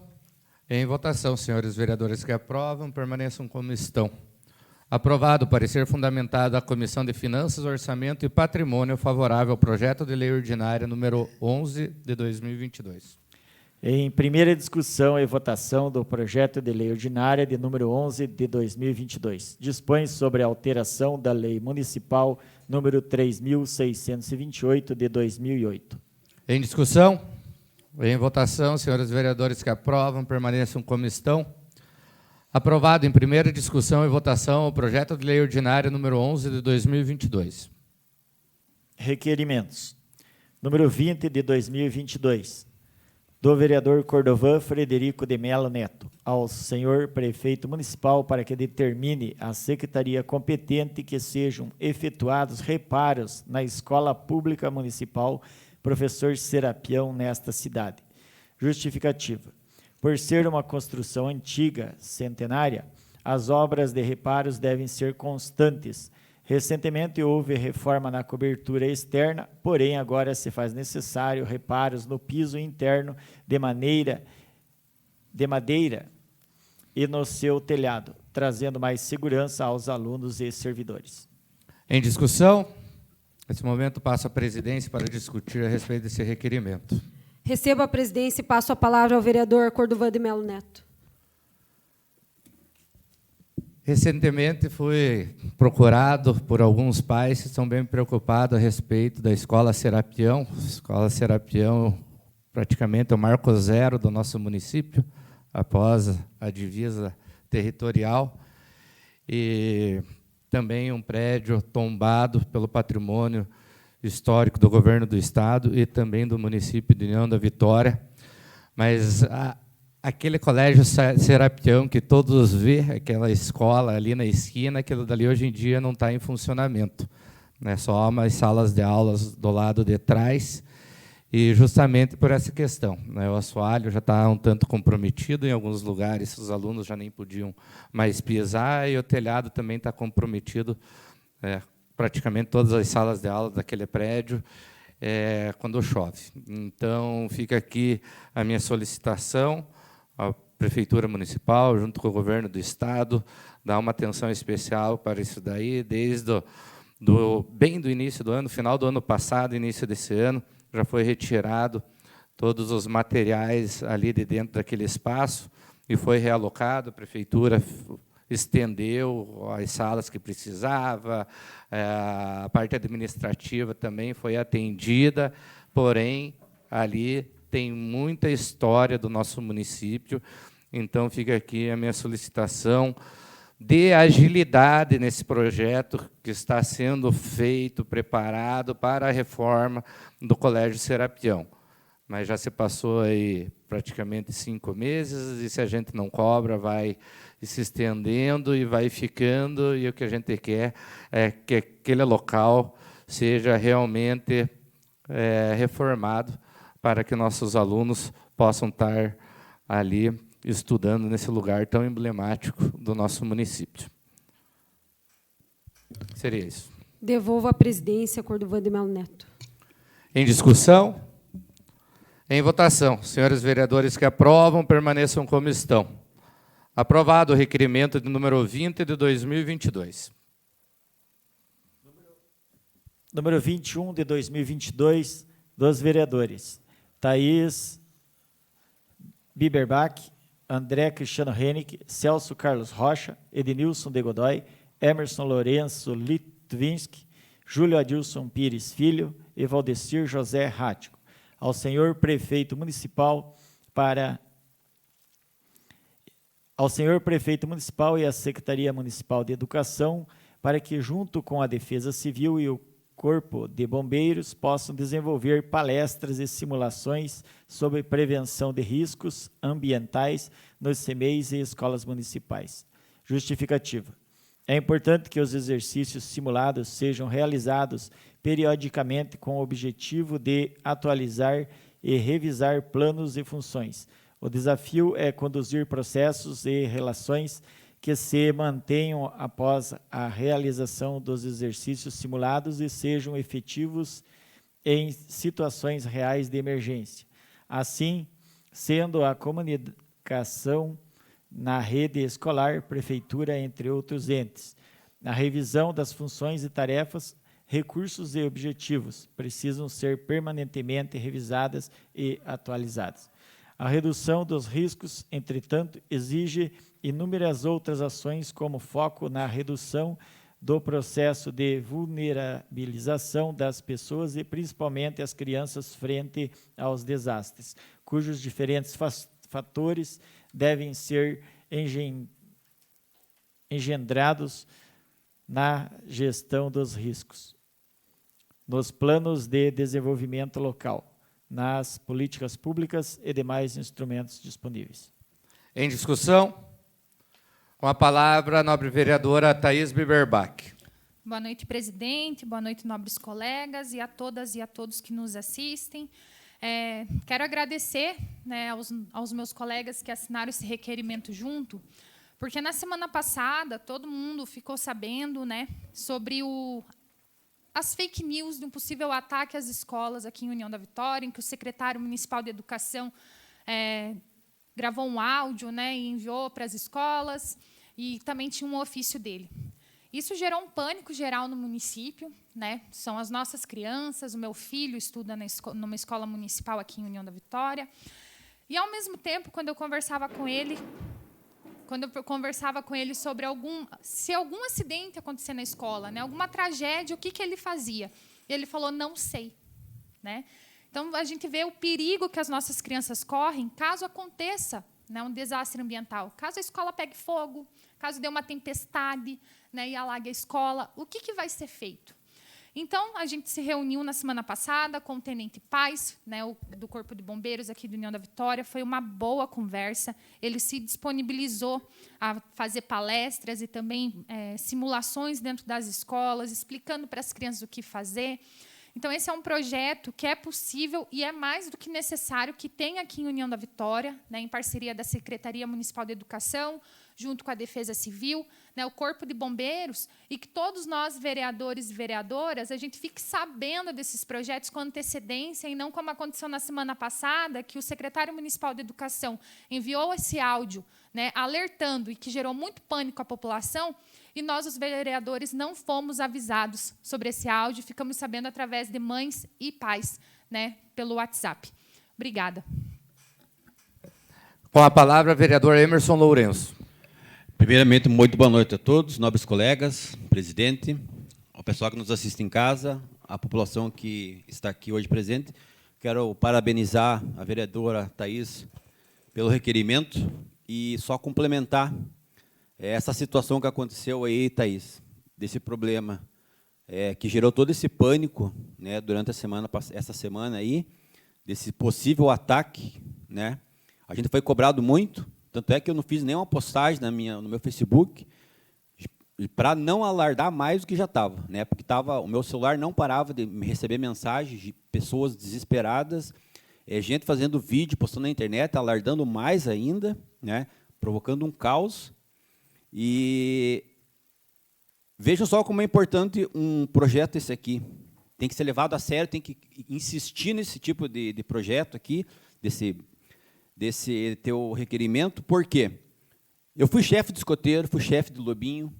Em votação, senhores vereadores que aprovam, permaneçam como estão. Aprovado o parecer fundamentado da Comissão de Finanças, Orçamento e Patrimônio, favorável ao projeto de lei ordinária número 11 de 2022. Em primeira discussão e votação do projeto de lei ordinária de número 11 de 2022. Dispõe sobre a alteração da Lei Municipal número 3.628 de 2008. Em discussão? Em votação, senhores vereadores que aprovam, permaneçam como estão. Aprovado em primeira discussão e votação o projeto de lei ordinária número 11 de 2022. Requerimentos. Número 20 de 2022. Do vereador Cordovan Frederico de Melo Neto, ao senhor prefeito municipal para que determine a secretaria competente que sejam efetuados reparos na escola pública municipal Professor Serapião nesta cidade. Justificativa. Por ser uma construção antiga, centenária, as obras de reparos devem ser constantes. Recentemente houve reforma na cobertura externa, porém agora se faz necessário reparos no piso interno de madeira e no seu telhado, trazendo mais segurança aos alunos e servidores. Em discussão? Nesse momento passo a presidência para discutir a respeito desse requerimento. Recebo a presidência e passo a palavra ao vereador Cordovan de Melo Neto. Recentemente fui procurado por alguns pais que estão bem preocupados a respeito da Escola Serapião. A Escola Serapião praticamente é o marco zero do nosso município, após a divisa territorial, e também um prédio tombado pelo patrimônio histórico do governo do estado e também do município de União da Vitória. Mas aquele colégio Serapião que todos vê, aquela escola ali na esquina, aquilo dali hoje em dia não está em funcionamento. Né? Só há umas salas de aulas do lado de trás, e justamente por essa questão. Né? O assoalho já está um tanto comprometido, em alguns lugares os alunos já nem podiam mais pisar, e o telhado também está comprometido, praticamente todas as salas de aula daquele prédio, quando chove. Então, fica aqui a minha solicitação à Prefeitura Municipal, junto com o Governo do Estado, dar uma atenção especial para isso daí, desde bem do início do ano, final do ano passado, início desse ano, já foi retirado todos os materiais ali de dentro daquele espaço e foi realocado. A Prefeitura estendeu as salas que precisava, a parte administrativa também foi atendida, porém, ali tem muita história do nosso município, então fica aqui a minha solicitação de agilidade nesse projeto que está sendo feito, preparado para a reforma do Colégio Serapião. mas já se passou aí praticamente 5 meses, e se a gente não cobra, vai se estendendo e vai ficando, e o que a gente quer é que aquele local seja realmente reformado para que nossos alunos possam estar ali estudando nesse lugar tão emblemático do nosso município. Seria isso. Devolvo a presidência, Cordovão de Melo Neto. Em discussão? Em votação. Senhores vereadores que aprovam, permaneçam como estão. Aprovado o requerimento de número 20 de 2022. Número 21 de 2022, dos vereadores Thaís Biberbach, André Cristiano Henrique, Celso Carlos Rocha, Edenilson de Godoy, Emerson Lourenço Litvinski, Júlio Adilson Pires Filho e Valdecir José Rático. Ao senhor prefeito municipal e à Secretaria Municipal de Educação para que, junto com a Defesa Civil e o Corpo de Bombeiros, possam desenvolver palestras e simulações sobre prevenção de riscos ambientais nos CMEIs e escolas municipais. Justificativa. É importante que os exercícios simulados sejam realizados periodicamente com o objetivo de atualizar e revisar planos e funções. O desafio é conduzir processos e relações que se mantenham após a realização dos exercícios simulados e sejam efetivos em situações reais de emergência. Assim, sendo a comunicação na rede escolar, prefeitura, entre outros entes. A revisão das funções e tarefas, recursos e objetivos precisam ser permanentemente revisadas e atualizadas. A redução dos riscos, entretanto, exige inúmeras outras ações, como foco na redução do processo de vulnerabilização das pessoas e principalmente as crianças frente aos desastres, cujos diferentes fatores devem ser engendrados na gestão dos riscos, nos planos de desenvolvimento local, nas políticas públicas e demais instrumentos disponíveis. Em discussão? Com a palavra, a nobre vereadora Thaís Biberbach. Boa noite, presidente. Boa noite, nobres colegas, e a todas e a todos que nos assistem. Quero agradecer, né, aos meus colegas que assinaram esse requerimento junto, porque na semana passada todo mundo ficou sabendo, né, sobre as fake news de um possível ataque às escolas aqui em União da Vitória, em que o secretário municipal de Educação gravou um áudio, né, e enviou para as escolas, e também tinha um ofício dele. Isso gerou um pânico geral no município, né? São as nossas crianças, o meu filho estuda numa escola municipal aqui em União da Vitória. E, ao mesmo tempo, quando eu conversava com ele sobre se algum acidente acontecer na escola, né, alguma tragédia, o que ele fazia? E ele falou, não sei. Né? Então, a gente vê o perigo que as nossas crianças correm caso aconteça, né, um desastre ambiental. Caso a escola pegue fogo, caso dê uma tempestade, né, e alague a escola, o que vai ser feito? Então, a gente se reuniu na semana passada com o Tenente Paz, né, do Corpo de Bombeiros aqui do União da Vitória. Foi uma boa conversa. Ele se disponibilizou a fazer palestras e também simulações dentro das escolas, explicando para as crianças o que fazer. Então, esse é um projeto que é possível e é mais do que necessário que tenha aqui em União da Vitória, né, em parceria da Secretaria Municipal de Educação, junto com a Defesa Civil, né, o Corpo de Bombeiros, e que todos nós, vereadores e vereadoras, a gente fique sabendo desses projetos com antecedência e não como aconteceu na semana passada, que o secretário municipal de Educação enviou esse áudio, né, alertando e que gerou muito pânico à população, e nós, os vereadores, não fomos avisados sobre esse áudio, ficamos sabendo através de mães e pais, né, pelo WhatsApp. Obrigada. Com a palavra, vereador Emerson Lourenço. Primeiramente, muito boa noite a todos, nobres colegas, presidente, ao pessoal que nos assiste em casa, a população que está aqui hoje presente. Quero parabenizar a vereadora Thaís pelo requerimento e só complementar essa situação que aconteceu aí, Thaís, desse problema que gerou todo esse pânico, né, durante essa semana aí, desse possível ataque, né? A gente foi cobrado muito, tanto é que eu não fiz nenhuma postagem no meu Facebook, para não alardar mais do que já estava, né? Porque o meu celular não parava de receber mensagens de pessoas desesperadas, gente fazendo vídeo, postando na internet, alardando mais ainda, né? Provocando um caos. E vejam só como é importante um projeto esse aqui. Tem que ser levado a sério, tem que insistir nesse tipo de projeto aqui, desse teu requerimento. Por quê? Eu fui chefe de escoteiro, fui chefe do Lobinho,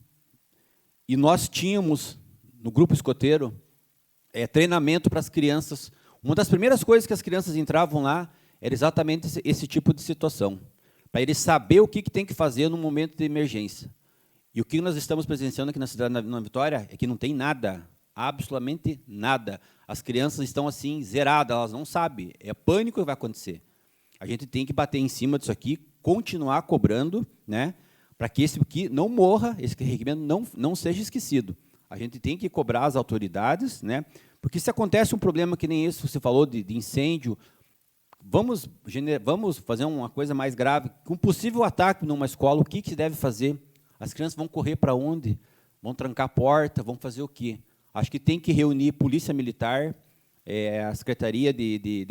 e nós tínhamos, no grupo escoteiro, treinamento para as crianças. Uma das primeiras coisas que as crianças entravam lá era exatamente esse tipo de situação, para eles saber o que tem que fazer no momento de emergência. E o que nós estamos presenciando aqui na cidade de Nova Vitória é que não tem nada, absolutamente nada. As crianças estão assim, zeradas, elas não sabem, é pânico que vai acontecer. A gente tem que bater em cima disso aqui, continuar cobrando, né, para que esse aqui não morra, esse requerimento não seja esquecido. A gente tem que cobrar as autoridades, né, porque se acontece um problema que nem esse, você falou de incêndio, vamos fazer uma coisa mais grave, com um possível ataque numa escola, o que se deve fazer? As crianças vão correr para onde? Vão trancar a porta, vão fazer o quê? Acho que tem que reunir Polícia Militar, a Secretaria de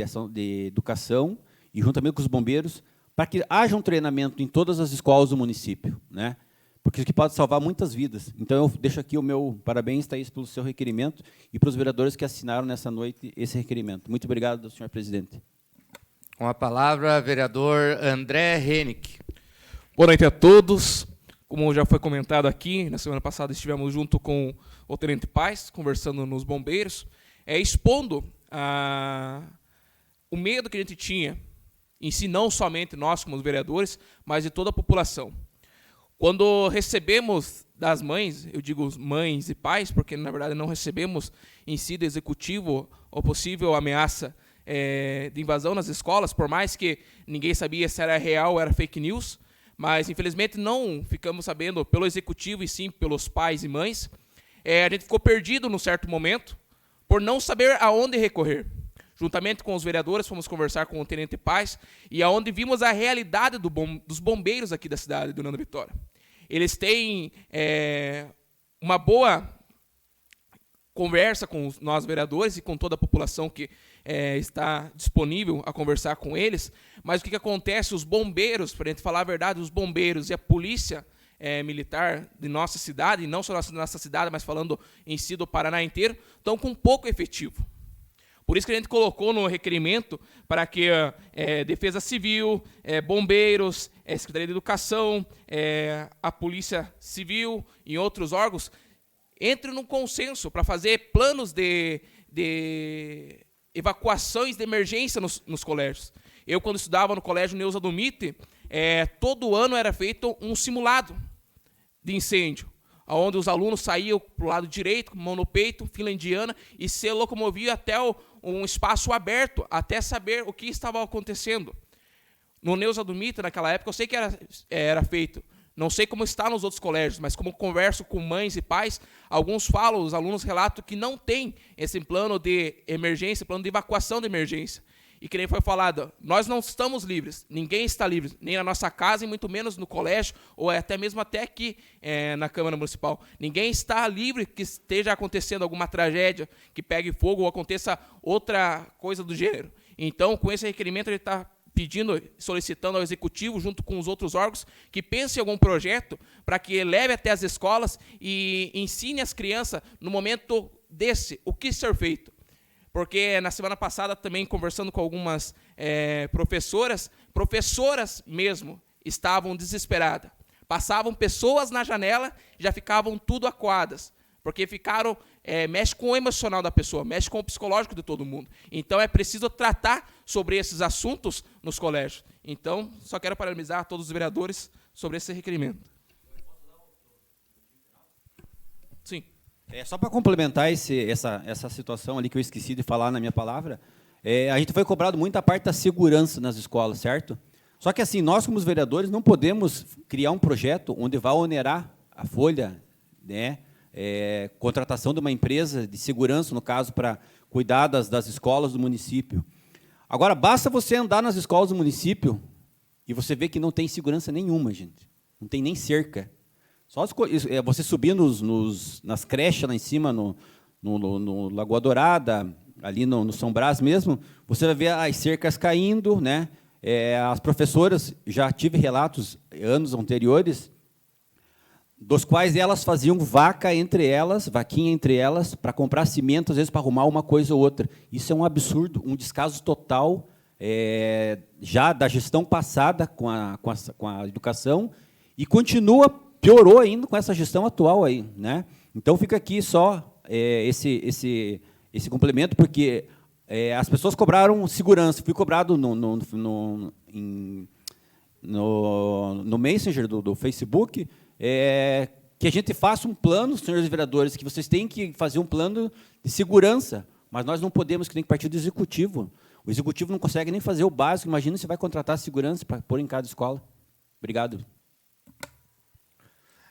Educação, e juntamente com os bombeiros, para que haja um treinamento em todas as escolas do município, né? Porque isso aqui pode salvar muitas vidas. Então, eu deixo aqui o meu parabéns, Thaís, pelo seu requerimento e para os vereadores que assinaram nessa noite esse requerimento. Muito obrigado, senhor presidente. Com a palavra, vereador André Hennick. Boa noite a todos. Como já foi comentado aqui, na semana passada estivemos junto com o Tenente Paz, conversando nos bombeiros, expondo o medo que a gente tinha, em si, não somente nós como vereadores, mas de toda a população. Quando recebemos das mães, eu digo mães e pais, porque, na verdade, não recebemos em si do executivo a possível ameaça de invasão nas escolas, por mais que ninguém sabia se era real ou era fake news, mas, infelizmente, não ficamos sabendo pelo executivo e sim pelos pais e mães. A gente ficou perdido num certo momento por não saber aonde recorrer. Juntamente com os vereadores, fomos conversar com o Tenente Paz, e aonde vimos a realidade dos bombeiros aqui da cidade de Nova Vitória. Eles têm uma boa conversa com nós vereadores e com toda a população que está disponível a conversar com eles, mas o que acontece? Os bombeiros, para a gente falar a verdade, os bombeiros e a polícia militar de nossa cidade, e não só da nossa cidade, mas falando em si do Paraná inteiro, estão com pouco efetivo. Por isso que a gente colocou no requerimento para que Defesa Civil, bombeiros, Secretaria de Educação, a Polícia Civil e outros órgãos entrem num consenso para fazer planos de evacuações de emergência nos colégios. Eu, quando estudava no Colégio Neuza Domite, todo ano era feito um simulado de incêndio, onde os alunos saíam para o lado direito, com mão no peito, fila indiana, e se locomoviam até um espaço aberto, até saber o que estava acontecendo. No Neuza Domite, naquela época, eu sei que era feito. Não sei como está nos outros colégios, mas como converso com mães e pais, alguns falam, os alunos relatam que não tem esse plano de emergência, plano de evacuação de emergência. E que nem foi falado, nós não estamos livres, ninguém está livre, nem na nossa casa e muito menos no colégio, ou até mesmo até aqui na Câmara Municipal. Ninguém está livre que esteja acontecendo alguma tragédia, que pegue fogo ou aconteça outra coisa do gênero. Então, com esse requerimento, ele está pedindo, solicitando ao Executivo, junto com os outros órgãos, que pense em algum projeto para que leve até as escolas e ensine as crianças, no momento desse, o que ser feito. Porque na semana passada, também conversando com algumas professoras mesmo estavam desesperadas. Passavam pessoas na janela e já ficavam tudo acuadas, porque mexe com o emocional da pessoa, mexe com o psicológico de todo mundo. Então, é preciso tratar sobre esses assuntos nos colégios. Então, só quero parabenizar todos os vereadores sobre esse requerimento. Sim. Só para complementar essa situação ali que eu esqueci de falar na minha palavra, a gente foi cobrado muito a parte da segurança nas escolas, certo? Só que, assim, nós, como os vereadores, não podemos criar um projeto onde vai onerar a folha, né, contratação de uma empresa de segurança, no caso, para cuidar das escolas do município. Agora, basta você andar nas escolas do município e você vê que não tem segurança nenhuma, gente. Não tem nem cerca. Só você subir nas creches lá em cima, no Lagoa Dourada, ali no São Brás mesmo, você vai ver as cercas caindo, né? As professoras, já tive relatos anos anteriores, dos quais elas faziam vaquinha entre elas, para comprar cimento, às vezes para arrumar uma coisa ou outra. Isso é um absurdo, um descaso total, já da gestão passada com a educação, e piorou ainda com essa gestão atual aí, né? Então fica aqui só esse complemento, porque as pessoas cobraram segurança. Fui cobrado no Messenger do Facebook, que a gente faça um plano, senhores vereadores, que vocês têm que fazer um plano de segurança, mas nós não podemos, que nem partido executivo. O executivo não consegue nem fazer o básico. Imagina se vai contratar segurança para pôr em cada escola. Obrigado.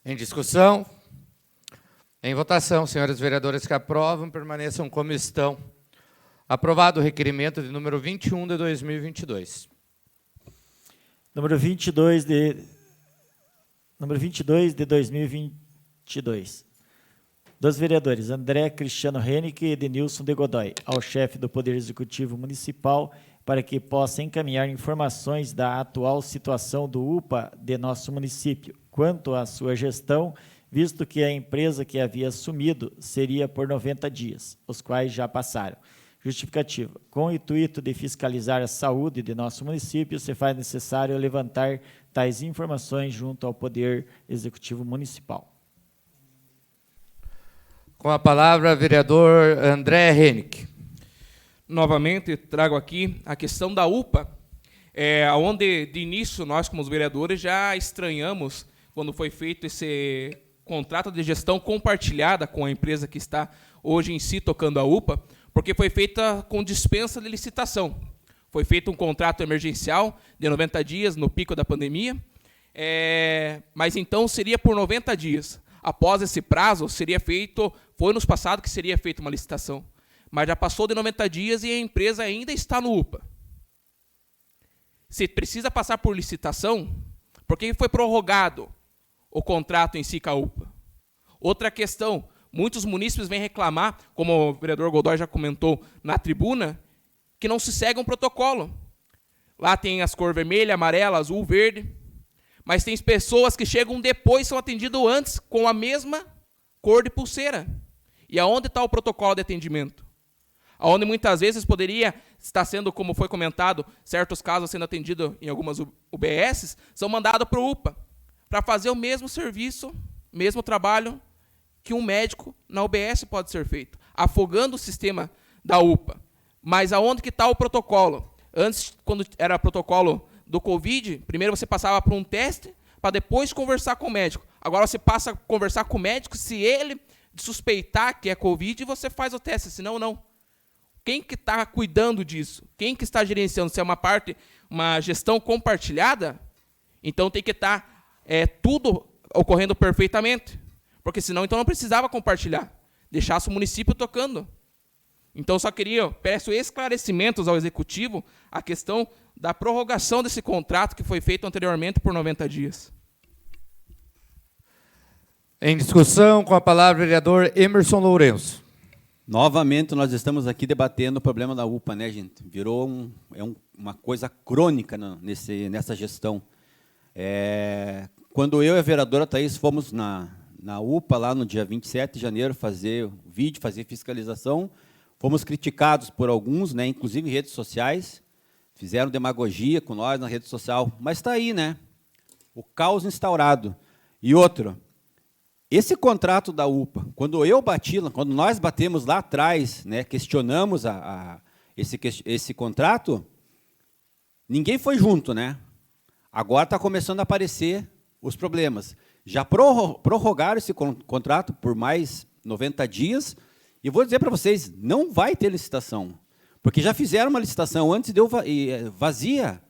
Em discussão? Em votação, senhores vereadores que aprovam, permaneçam como estão. Aprovado o requerimento de número 21 de 2022. Número 22 de 2022. Dos vereadores André Cristiano Henrique e Edenilson de Godoy, ao chefe do Poder Executivo Municipal, para que possa encaminhar informações da atual situação do UPA de nosso município, quanto à sua gestão, visto que a empresa que havia assumido seria por 90 dias, os quais já passaram. Justificativa. Com o intuito de fiscalizar a saúde de nosso município, se faz necessário levantar tais informações junto ao Poder Executivo Municipal. Com a palavra, vereador André Henrique. Novamente, trago aqui a questão da UPA, onde, de início, nós, como os vereadores, já estranhamos quando foi feito esse contrato de gestão compartilhada com a empresa que está hoje em si tocando a UPA, porque foi feita com dispensa de licitação. Foi feito um contrato emergencial de 90 dias, no pico da pandemia, mas então seria por 90 dias. Após esse prazo, foi nos passado que seria feita uma licitação, mas já passou de 90 dias e a empresa ainda está no UPA. Se precisa passar por licitação, por que foi prorrogado o contrato em si com a UPA? Outra questão, muitos munícipes vêm reclamar, como o vereador Godoy já comentou na tribuna, que não se segue um protocolo. Lá tem as cores vermelha, amarela, azul, verde, mas tem pessoas que chegam depois e são atendidas antes com a mesma cor de pulseira. E aonde está o protocolo de atendimento? Aonde muitas vezes poderia estar sendo, como foi comentado, certos casos sendo atendidos em algumas UBSs, são mandados para o UPA, para fazer o mesmo serviço, mesmo trabalho que um médico na UBS pode ser feito, afogando o sistema da UPA. Mas aonde que está o protocolo? Antes, quando era protocolo do Covid, primeiro você passava por um teste, para depois conversar com o médico. Agora você passa a conversar com o médico, se ele suspeitar que é Covid, você faz o teste, senão não. Quem que está cuidando disso? Quem que está gerenciando? Se é uma gestão compartilhada, então tem que estar tudo ocorrendo perfeitamente. Porque senão então não precisava compartilhar. Deixasse o município tocando. Então peço esclarecimentos ao Executivo a questão da prorrogação desse contrato que foi feito anteriormente por 90 dias. Em discussão, com a palavra, vereador Emerson Lourenço. Novamente, nós estamos aqui debatendo o problema da UPA, né, gente? Virou uma coisa crônica nessa gestão. Quando eu e a vereadora Thaís fomos na UPA, lá no dia 27 de janeiro, fazer vídeo, fazer fiscalização, fomos criticados por alguns, né, inclusive em redes sociais, fizeram demagogia com nós na rede social, mas está aí, né? O caos instaurado. E outro, esse contrato da UPA, quando nós batemos lá atrás, né, questionamos esse contrato, ninguém foi junto, né? Agora está começando a aparecer os problemas. Já prorrogaram esse contrato por mais 90 dias, e vou dizer para vocês, não vai ter licitação, porque já fizeram uma licitação antes e deu vazia.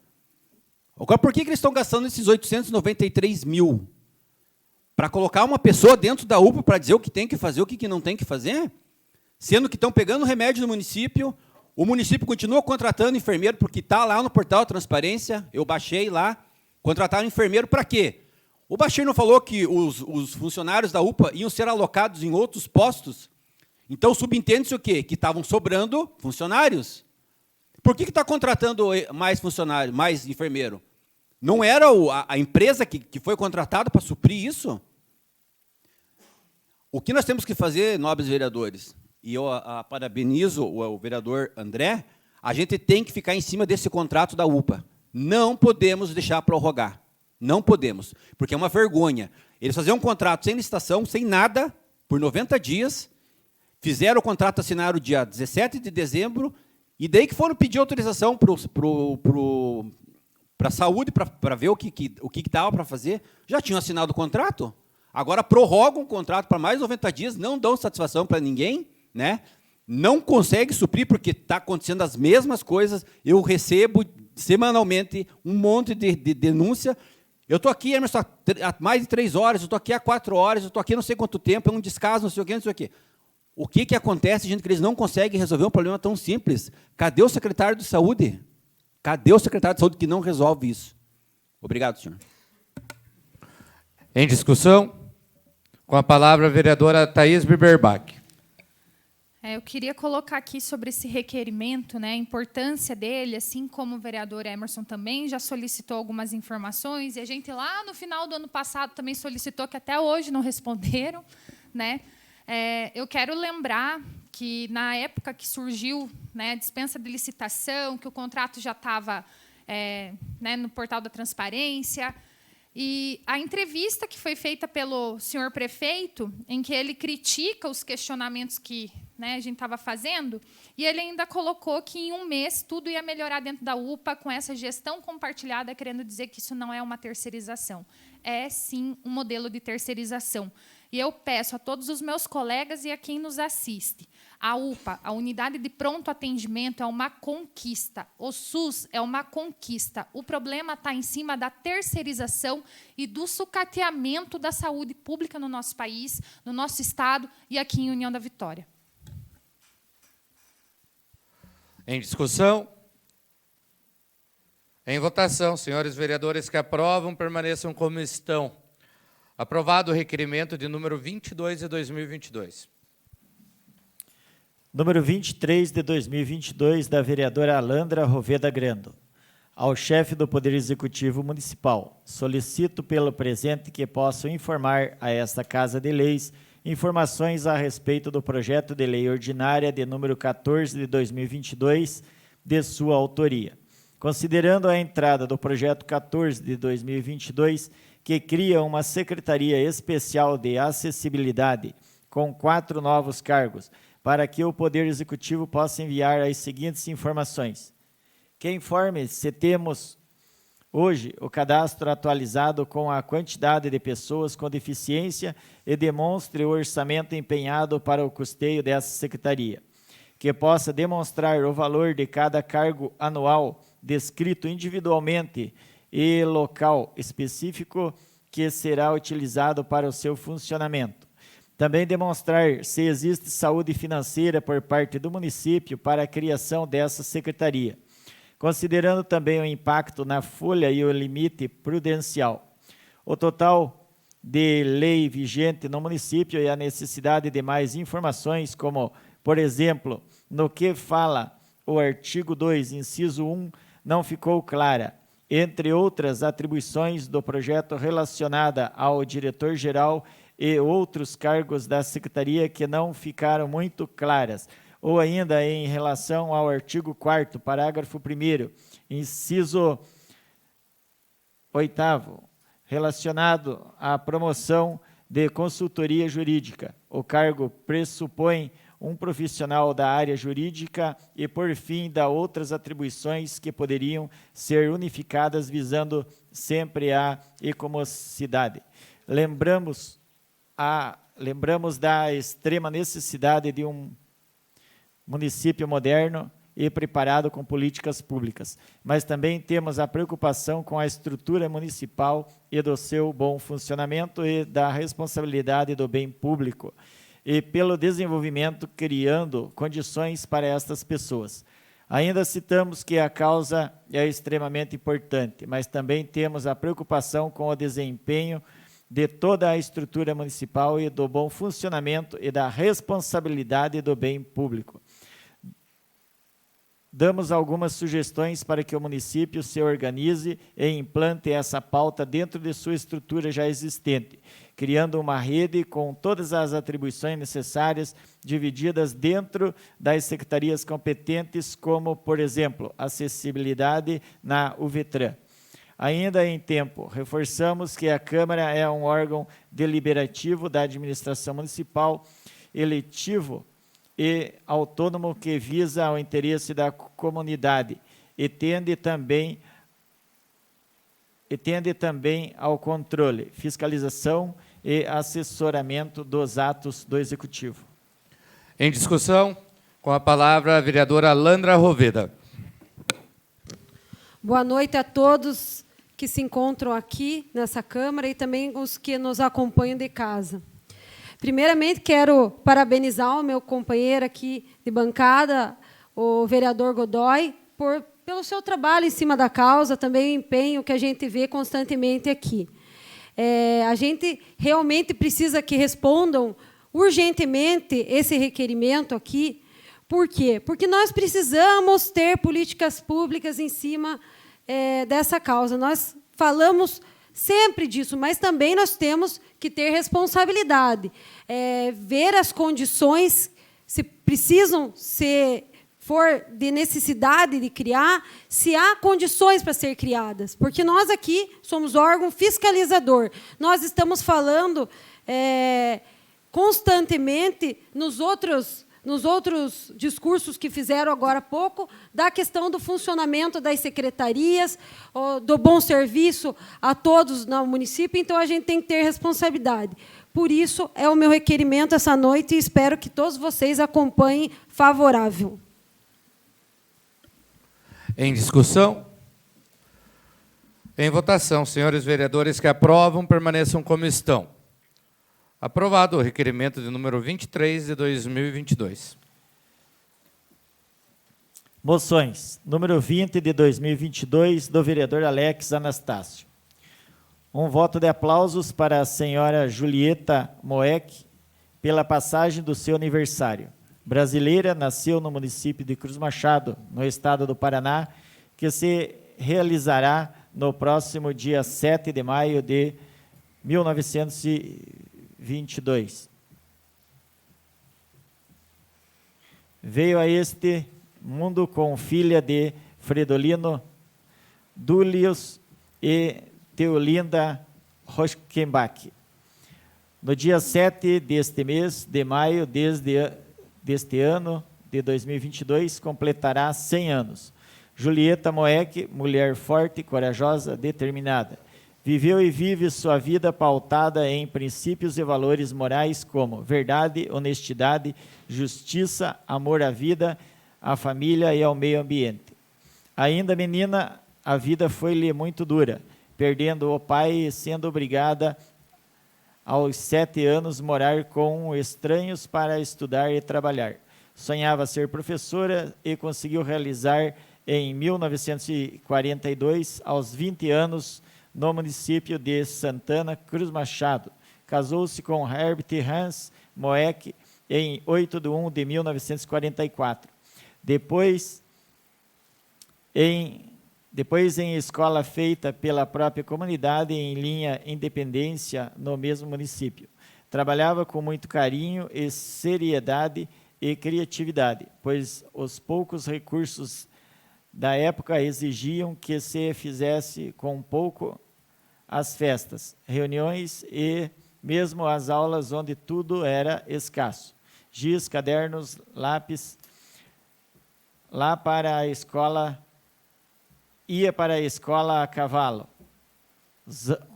Agora, por que eles estão gastando esses 893 mil? Para colocar uma pessoa dentro da UPA para dizer o que tem que fazer, o que não tem que fazer? Sendo que estão pegando remédio no município, O município continua contratando enfermeiro, porque está lá no portal Transparência, eu baixei lá, contrataram enfermeiro para quê? O Bachir não falou que os funcionários da UPA iam ser alocados em outros postos? Então, subentende-se o quê? Que estavam sobrando funcionários. Por que está contratando mais funcionário, mais enfermeiro? Não era a empresa que foi contratada para suprir isso? O que nós temos que fazer, nobres vereadores, e eu parabenizo o vereador André, a gente tem que ficar em cima desse contrato da UPA. Não podemos deixar prorrogar. Não podemos, porque é uma vergonha. Eles faziam um contrato sem licitação, sem nada, por 90 dias, fizeram o contrato, assinaram dia 17 de dezembro, e daí que foram pedir autorização para a saúde, para ver o que dava para fazer. Já tinham assinado o contrato, agora prorrogam o contrato para mais 90 dias, não dão satisfação para ninguém, né? Não consegue suprir, porque está acontecendo as mesmas coisas. Eu recebo semanalmente um monte de denúncia. Eu estou aqui, Emerson, há mais de 3 horas, eu estou aqui há 4 horas, eu estou aqui não sei quanto tempo, é um descaso, não sei o quê, não sei o quê. O que acontece, gente, que eles não conseguem resolver um problema tão simples? Cadê o secretário de saúde? Cadê o secretário de saúde que não resolve isso? Obrigado, senhor. Em discussão, com a palavra a vereadora Thaís Biberbach. Eu queria colocar aqui sobre esse requerimento, né, a importância dele, assim como o vereador Emerson também já solicitou algumas informações, e a gente lá no final do ano passado também solicitou, que até hoje não responderam, né? Eu quero lembrar que, na época que surgiu, né, a dispensa de licitação, que o contrato já estava né, no portal da transparência, e a entrevista que foi feita pelo senhor prefeito, em que ele critica os questionamentos que, né, a gente estava fazendo, e ele ainda colocou que em 1 mês tudo ia melhorar dentro da UPA com essa gestão compartilhada, querendo dizer que isso não é uma terceirização. É, sim, um modelo de terceirização. E eu peço a todos os meus colegas e a quem nos assiste, a UPA, a Unidade de Pronto Atendimento, é uma conquista. O SUS é uma conquista. O problema está em cima da terceirização e do sucateamento da saúde pública no nosso país, no nosso estado e aqui em União da Vitória. Em discussão? Em votação, senhores vereadores que aprovam, permaneçam como estão. Aprovado o requerimento de número 22 de 2022. Número 23 de 2022, da vereadora Alandra Roveda Grando. Ao chefe do Poder Executivo Municipal, solicito pelo presente que possam informar a esta Casa de Leis informações a respeito do projeto de lei ordinária de número 14 de 2022, de sua autoria. Considerando a entrada do projeto 14 de 2022, que cria uma Secretaria Especial de Acessibilidade, com 4 novos cargos, para que o Poder Executivo possa enviar as seguintes informações. Que informe se temos hoje o cadastro atualizado com a quantidade de pessoas com deficiência e demonstre o orçamento empenhado para o custeio dessa secretaria. Que possa demonstrar o valor de cada cargo anual descrito individualmente e local específico que será utilizado para o seu funcionamento. Também demonstrar se existe saúde financeira por parte do município para a criação dessa secretaria, considerando também o impacto na folha e o limite prudencial. O total de lei vigente no município e a necessidade de mais informações, como, por exemplo, no que fala o artigo 2, inciso 1, não ficou clara, entre outras atribuições do projeto relacionada ao diretor-geral e outros cargos da secretaria que não ficaram muito claras, ou ainda em relação ao artigo 4º, parágrafo 1º, inciso 8º, relacionado à promoção de consultoria jurídica. O cargo pressupõe um profissional da área jurídica e, por fim, dá outras atribuições que poderiam ser unificadas, visando sempre a economicidade. Lembramos da extrema necessidade de um município moderno e preparado com políticas públicas, mas também temos a preocupação com a estrutura municipal e do seu bom funcionamento e da responsabilidade do bem público, e pelo desenvolvimento, criando condições para estas pessoas. Ainda citamos que a causa é extremamente importante, mas também temos a preocupação com o desempenho de toda a estrutura municipal e do bom funcionamento e da responsabilidade do bem público. Damos algumas sugestões para que o município se organize e implante essa pauta dentro de sua estrutura já existente, criando uma rede com todas as atribuições necessárias divididas dentro das secretarias competentes, como, por exemplo, acessibilidade na UVETRAN. Ainda em tempo, reforçamos que a Câmara é um órgão deliberativo da administração municipal, eletivo e autônomo que visa o interesse da comunidade e tende também ao controle, fiscalização e assessoramento dos atos do Executivo. Em discussão, com a palavra a vereadora Landra Roveda. Boa noite a todos que se encontram aqui nessa Câmara e também os que nos acompanham de casa. Primeiramente, quero parabenizar o meu companheiro aqui de bancada, o vereador Godoy, pelo seu trabalho em cima da causa, também o empenho que a gente vê constantemente aqui. A gente realmente precisa que respondam urgentemente esse requerimento aqui. Por quê? Porque nós precisamos ter políticas públicas em cima dessa causa. Nós falamos sempre disso, mas também nós temos que ter responsabilidade, ver as condições, se precisam for de necessidade de criar, se há condições para ser criadas, porque nós aqui somos órgão fiscalizador. Nós estamos falando constantemente nos outros discursos que fizeram agora há pouco, da questão do funcionamento das secretarias, do bom serviço a todos no município, então a gente tem que ter responsabilidade. Por isso, é o meu requerimento essa noite e espero que todos vocês acompanhem favorável. Em discussão? Em votação, senhores vereadores que aprovam, permaneçam como estão. Aprovado o requerimento de número 23 de 2022. Moções. Número 20 de 2022, do vereador Alex Anastácio. Um voto de aplausos para a senhora Julieta Moek pela passagem do seu aniversário. Brasileira, nasceu no município de Cruz Machado, no estado do Paraná, que se realizará no próximo dia 7 de maio de 1922. Veio a este mundo com filha de Fredolino Dúlios e Teolinda Roschenbach. No dia 7 deste mês de maio deste ano de 2022, completará 100 anos. Julieta Moek, mulher forte, corajosa, determinada, viveu e vive sua vida pautada em princípios e valores morais como verdade, honestidade, justiça, amor à vida, à família e ao meio ambiente. Ainda menina, a vida foi-lhe muito dura, perdendo o pai e sendo obrigada aos 7 anos morar com estranhos para estudar e trabalhar. Sonhava ser professora e conseguiu realizar em 1942, aos 20 anos, no município de Santana Cruz Machado. Casou-se com Herbert Hans Moek em 8 de 1 de 1944. Depois em escola feita pela própria comunidade em linha Independência, no mesmo município. Trabalhava com muito carinho e seriedade e criatividade, pois os poucos recursos da época exigiam que se fizesse com pouco as festas, reuniões e mesmo as aulas onde tudo era escasso. Giz, cadernos, lápis. Ia para a escola a cavalo.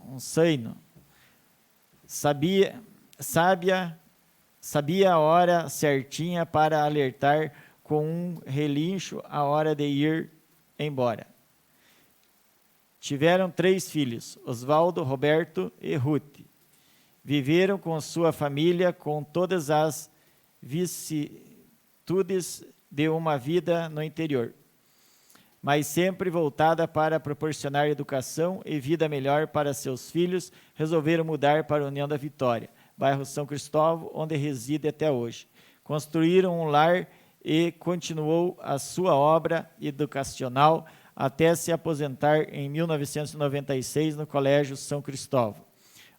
Um zaino. Sabia a hora certinha para alertar com um relincho a hora de ir embora. Tiveram 3 filhos, Osvaldo, Roberto e Ruth. Viveram com sua família com todas as vicissitudes de uma vida no interior. mas sempre voltada para proporcionar educação e vida melhor para seus filhos, resolveram mudar para a União da Vitória, bairro São Cristóvão, onde reside até hoje. Construíram um lar e continuou a sua obra educacional até se aposentar em 1996 no Colégio São Cristóvão,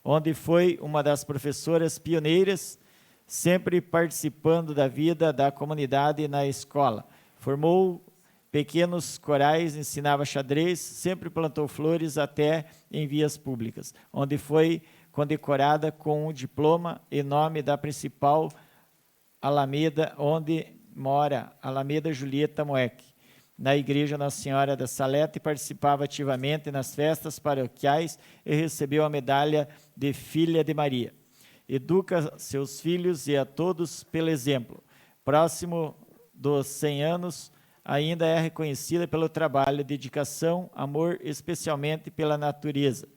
onde foi uma das professoras pioneiras, sempre participando da vida da comunidade na escola. Formou pequenos corais, ensinava xadrez, sempre plantou flores até em vias públicas, onde foi condecorada com um diploma em nome da principal Alameda, onde mora, Alameda Julieta Moeck, na Igreja Nossa Senhora da Saleta, e participava ativamente nas festas paroquiais e recebeu a medalha de Filha de Maria. Educa seus filhos e a todos pelo exemplo. Próximo dos 100 anos, ainda é reconhecida pelo trabalho, dedicação, amor, especialmente pela natureza.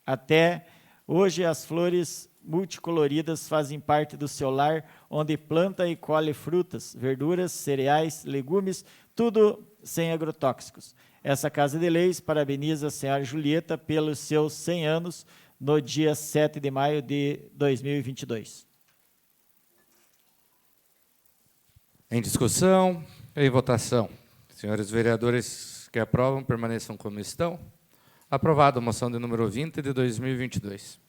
Até hoje, as flores multicoloridas fazem parte do seu lar, onde planta e colhe frutas, verduras, cereais, legumes, tudo sem agrotóxicos. Essa Casa de Leis parabeniza a senhora Julieta pelos seus 100 anos, no dia 7 de maio de 2022. Em discussão, em votação. Senhores vereadores que aprovam, permaneçam como estão. Aprovada a moção de número 20 de 2022.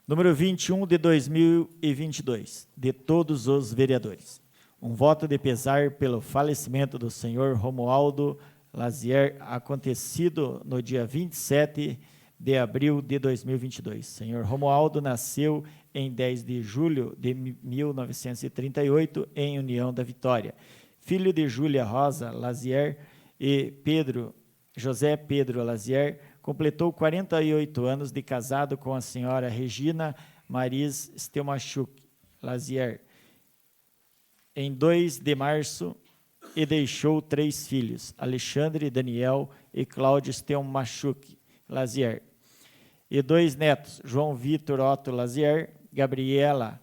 Número 21 de 2022, de todos os vereadores. Um voto de pesar pelo falecimento do senhor Romualdo Lazier, acontecido no dia 27 de abril de 2022. Senhor Romualdo nasceu em 10 de julho de 1938, em União da Vitória. Filho de Júlia Rosa Lazier e José Pedro Lazier, completou 48 anos de casado com a senhora Regina Maris Stelmachuk Lazier, em 2 de março, e deixou 3 filhos, Alexandre, Daniel e Cláudio Stelmachuk Lazier, e 2 netos, João Vitor Otto Lazier, Gabriela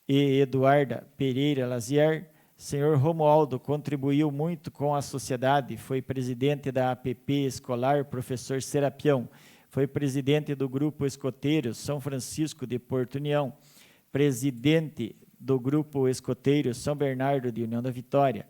e Eduarda Pereira Lazier. Senhor Romualdo contribuiu muito com a sociedade, foi presidente da APP Escolar Professor Serapião, foi presidente do Grupo Escoteiro São Francisco de Porto União, presidente do Grupo Escoteiro São Bernardo de União da Vitória.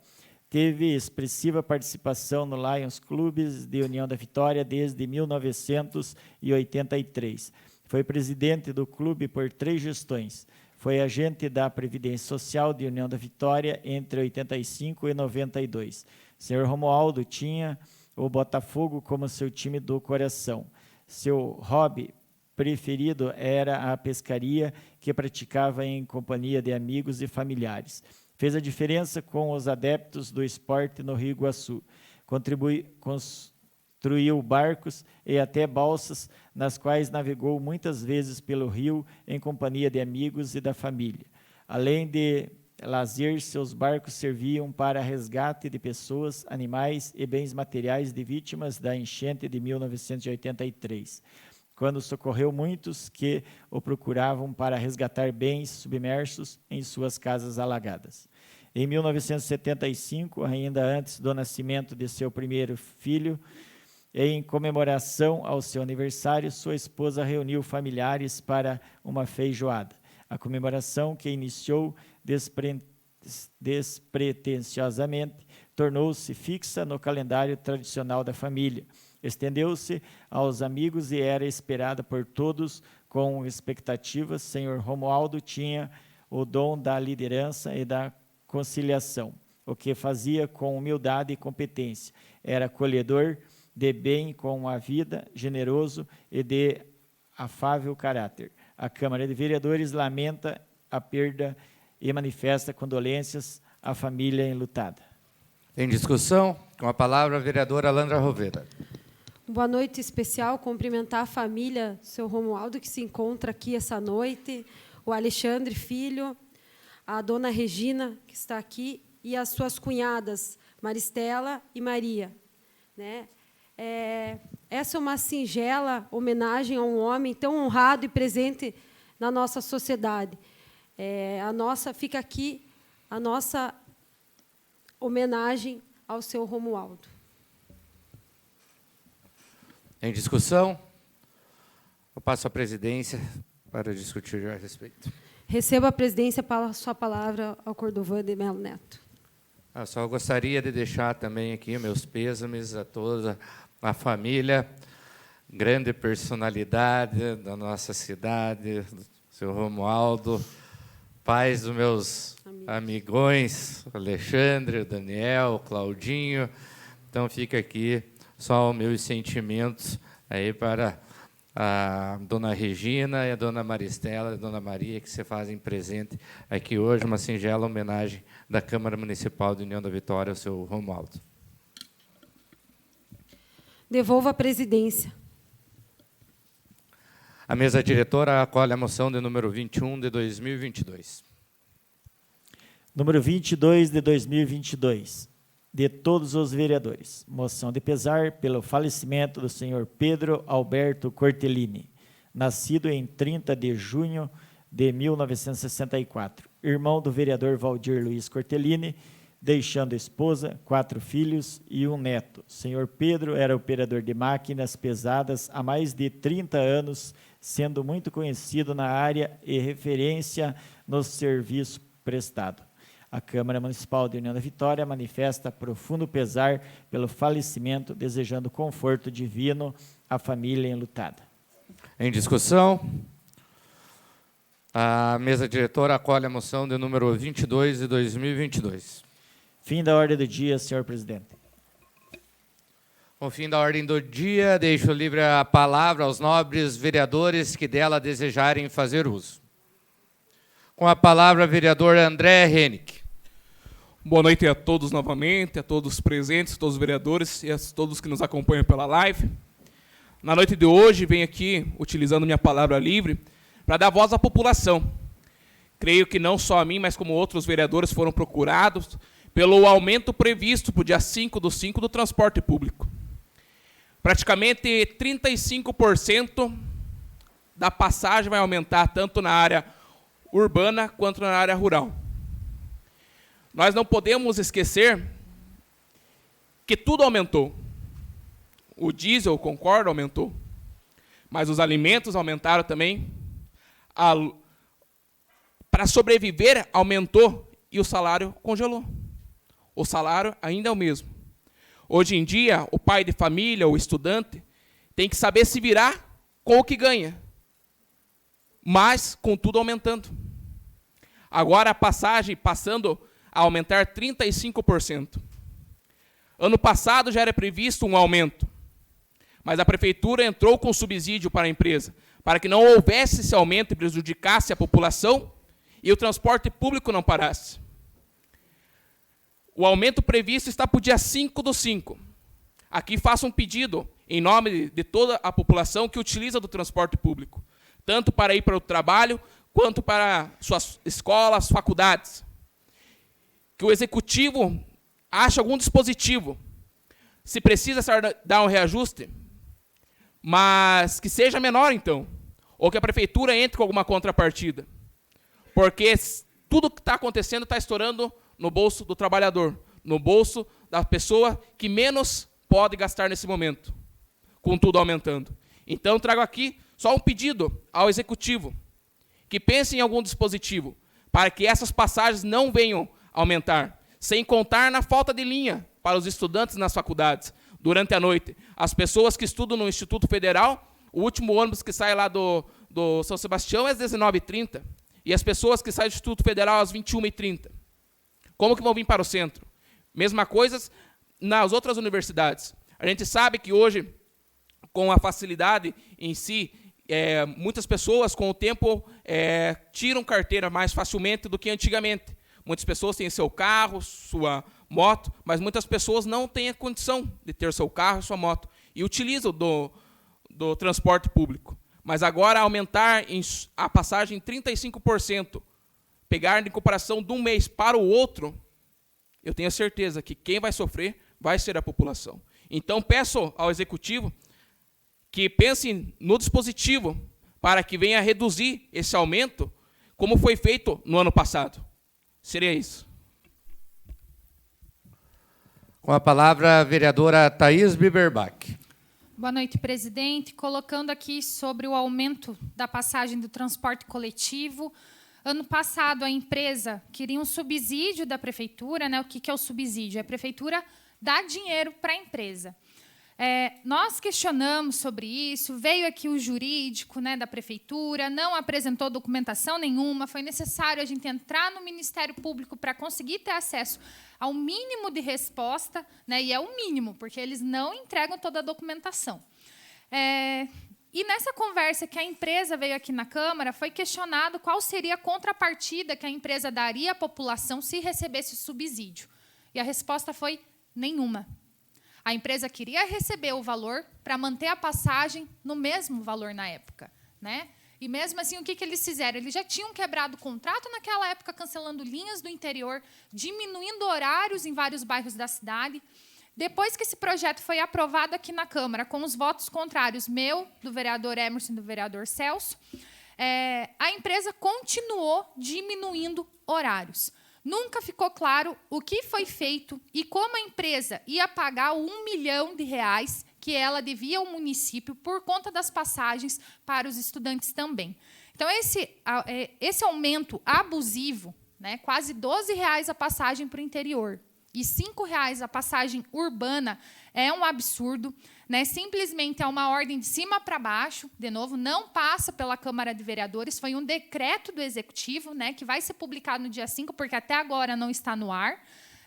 Teve expressiva participação no Lions Clubes de União da Vitória desde 1983. Foi presidente do clube por 3 gestões. Foi agente da Previdência Social de União da Vitória entre 85 e 92. Senhor Romualdo tinha o Botafogo como seu time do coração. Seu hobby preferido era a pescaria, que praticava em companhia de amigos e familiares. Fez a diferença com os adeptos do esporte no Rio Iguaçu. Construiu barcos e até balsas, nas quais navegou muitas vezes pelo rio em companhia de amigos e da família. Além de lazer, seus barcos serviam para resgate de pessoas, animais e bens materiais de vítimas da enchente de 1983, quando socorreu muitos que o procuravam para resgatar bens submersos em suas casas alagadas. Em 1975, ainda antes do nascimento de seu primeiro filho, em comemoração ao seu aniversário, sua esposa reuniu familiares para uma feijoada. A comemoração, que iniciou despretensiosamente, tornou-se fixa no calendário tradicional da família. Estendeu-se aos amigos e era esperada por todos com expectativas. Senhor Romualdo tinha o dom da liderança e da conciliação, o que fazia com humildade e competência. Era acolhedor, de bem com a vida, generoso e de afável caráter. A Câmara de Vereadores lamenta a perda e manifesta condolências à família enlutada. Em discussão, com a palavra a vereadora Landra Roveda. Boa noite especial, cumprimentar a família do seu Romualdo, que se encontra aqui essa noite, o Alexandre, filho, a dona Regina, que está aqui, e as suas cunhadas, Maristela e Maria. Né? Essa é uma singela homenagem a um homem tão honrado e presente na nossa sociedade. Fica aqui a nossa homenagem ao seu Romualdo. Em discussão? Eu passo a presidência para discutir a respeito. Recebo a presidência para a sua palavra ao Cordovan de Melo Neto. Só gostaria de deixar também aqui meus pêsames a toda a família, grande personalidade da nossa cidade, do seu Romualdo, pais dos meus amigões, Alexandre, Daniel, Claudinho. Então, fica aqui só os meus sentimentos aí para a dona Regina e a dona Maristela e a dona Maria, que se fazem presente aqui hoje, uma singela homenagem da Câmara Municipal de União da Vitória ao seu Romualdo. Devolvo a presidência. A mesa diretora acolhe a moção de número 21 de 2022. Número 22 de 2022. De todos os vereadores. Moção de pesar pelo falecimento do senhor Pedro Alberto Cortellini, nascido em 30 de junho de 1964, irmão do vereador Valdir Luiz Cortellini, deixando esposa, 4 filhos e um neto. Senhor Pedro era operador de máquinas pesadas há mais de 30 anos, sendo muito conhecido na área e referência no serviço prestado. A Câmara Municipal de União da Vitória manifesta profundo pesar pelo falecimento, desejando conforto divino à família enlutada. Em discussão, a mesa diretora acolhe a moção de número 22 de 2022. Fim da ordem do dia, senhor presidente. Com o fim da ordem do dia, deixo livre a palavra aos nobres vereadores que dela desejarem fazer uso. Com a palavra, vereador André Hennick. Boa noite a todos novamente, a todos os presentes, a todos os vereadores e a todos que nos acompanham pela live. Na noite de hoje, venho aqui, utilizando minha palavra livre, para dar voz à população. Creio que não só a mim, mas como outros vereadores foram procurados pelo aumento previsto para o dia 5/5 do transporte público. Praticamente 35% da passagem vai aumentar tanto na área urbana quanto na área rural. Nós não podemos esquecer que tudo aumentou. O diesel, concordo, aumentou. Mas os alimentos aumentaram também. Para sobreviver, aumentou e o salário congelou. O salário ainda é o mesmo. Hoje em dia, o pai de família, o estudante, tem que saber se virar com o que ganha. Mas, com tudo aumentando. Agora a passagem passando a aumentar 35%. Ano passado já era previsto um aumento, mas a prefeitura entrou com subsídio para a empresa, para que não houvesse esse aumento e prejudicasse a população e o transporte público não parasse. O aumento previsto está para o dia 5/5. Aqui faço um pedido em nome de toda a população que utiliza do transporte público, tanto para ir para o trabalho, quanto para suas escolas, faculdades. Que o executivo ache algum dispositivo, se precisa dar um reajuste, mas que seja menor, então, ou que a prefeitura entre com alguma contrapartida, porque tudo que está acontecendo está estourando no bolso do trabalhador, no bolso da pessoa que menos pode gastar nesse momento, com tudo aumentando. Então, trago aqui só um pedido ao executivo, que pense em algum dispositivo, para que essas passagens não venham aumentar, sem contar na falta de linha para os estudantes nas faculdades, durante a noite. As pessoas que estudam no Instituto Federal, o último ônibus que sai lá do São Sebastião é às 19h30, e as pessoas que saem do Instituto Federal às 21h30. Como que vão vir para o centro? Mesma coisa nas outras universidades. A gente sabe que hoje, com a facilidade em si, muitas pessoas, com o tempo, tiram carteira mais facilmente do que antigamente. Muitas pessoas têm seu carro, sua moto, mas muitas pessoas não têm a condição de ter seu carro e sua moto e utilizam do transporte público. Mas agora aumentar a passagem em 35%, pegar em comparação de um mês para o outro, eu tenho certeza que quem vai sofrer vai ser a população. Então, peço ao executivo que pense no dispositivo para que venha reduzir esse aumento, como foi feito no ano passado. Seria isso. Com a palavra, a vereadora Thaís Biberbach. Boa noite, presidente. Colocando aqui sobre o aumento da passagem do transporte coletivo. Ano passado, a empresa queria um subsídio da prefeitura. Né? O que é o subsídio? A prefeitura dá dinheiro para a empresa. Nós questionamos sobre isso, veio aqui o jurídico, né, da prefeitura, não apresentou documentação nenhuma, foi necessário a gente entrar no Ministério Público para conseguir ter acesso ao mínimo de resposta, né, e é o mínimo, porque eles não entregam toda a documentação. E nessa conversa que a empresa veio aqui na Câmara, foi questionado qual seria a contrapartida que a empresa daria à população se recebesse o subsídio. E a resposta foi nenhuma. A empresa queria receber o valor para manter a passagem no mesmo valor na época. Né? E, mesmo assim, o que eles fizeram? Eles já tinham quebrado o contrato naquela época, cancelando linhas do interior, diminuindo horários em vários bairros da cidade. Depois que esse projeto foi aprovado aqui na Câmara, com os votos contrários, meu, do vereador Emerson e do vereador Celso, a empresa continuou diminuindo horários. Nunca ficou claro o que foi feito e como a empresa ia pagar o R$1 milhão que ela devia ao município por conta das passagens para os estudantes também. Então, esse aumento abusivo, né, quase R$12 a passagem para o interior e R$5 a passagem urbana, é um absurdo. Né? Simplesmente é uma ordem de cima para baixo, de novo, não passa pela Câmara de Vereadores, foi um decreto do Executivo, né, que vai ser publicado no dia 5, porque até agora não está no ar,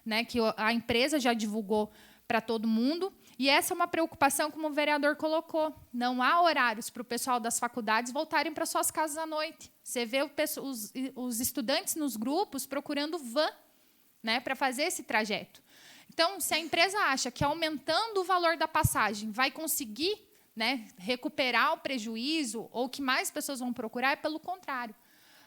né, que a empresa já divulgou para todo mundo, e essa é uma preocupação, como o vereador colocou, não há horários para o pessoal das faculdades voltarem para suas casas à noite. Você vê os estudantes nos grupos procurando van, né, para fazer esse trajeto. Então, se a empresa acha que aumentando o valor da passagem vai conseguir, né, recuperar o prejuízo ou que mais pessoas vão procurar, é pelo contrário.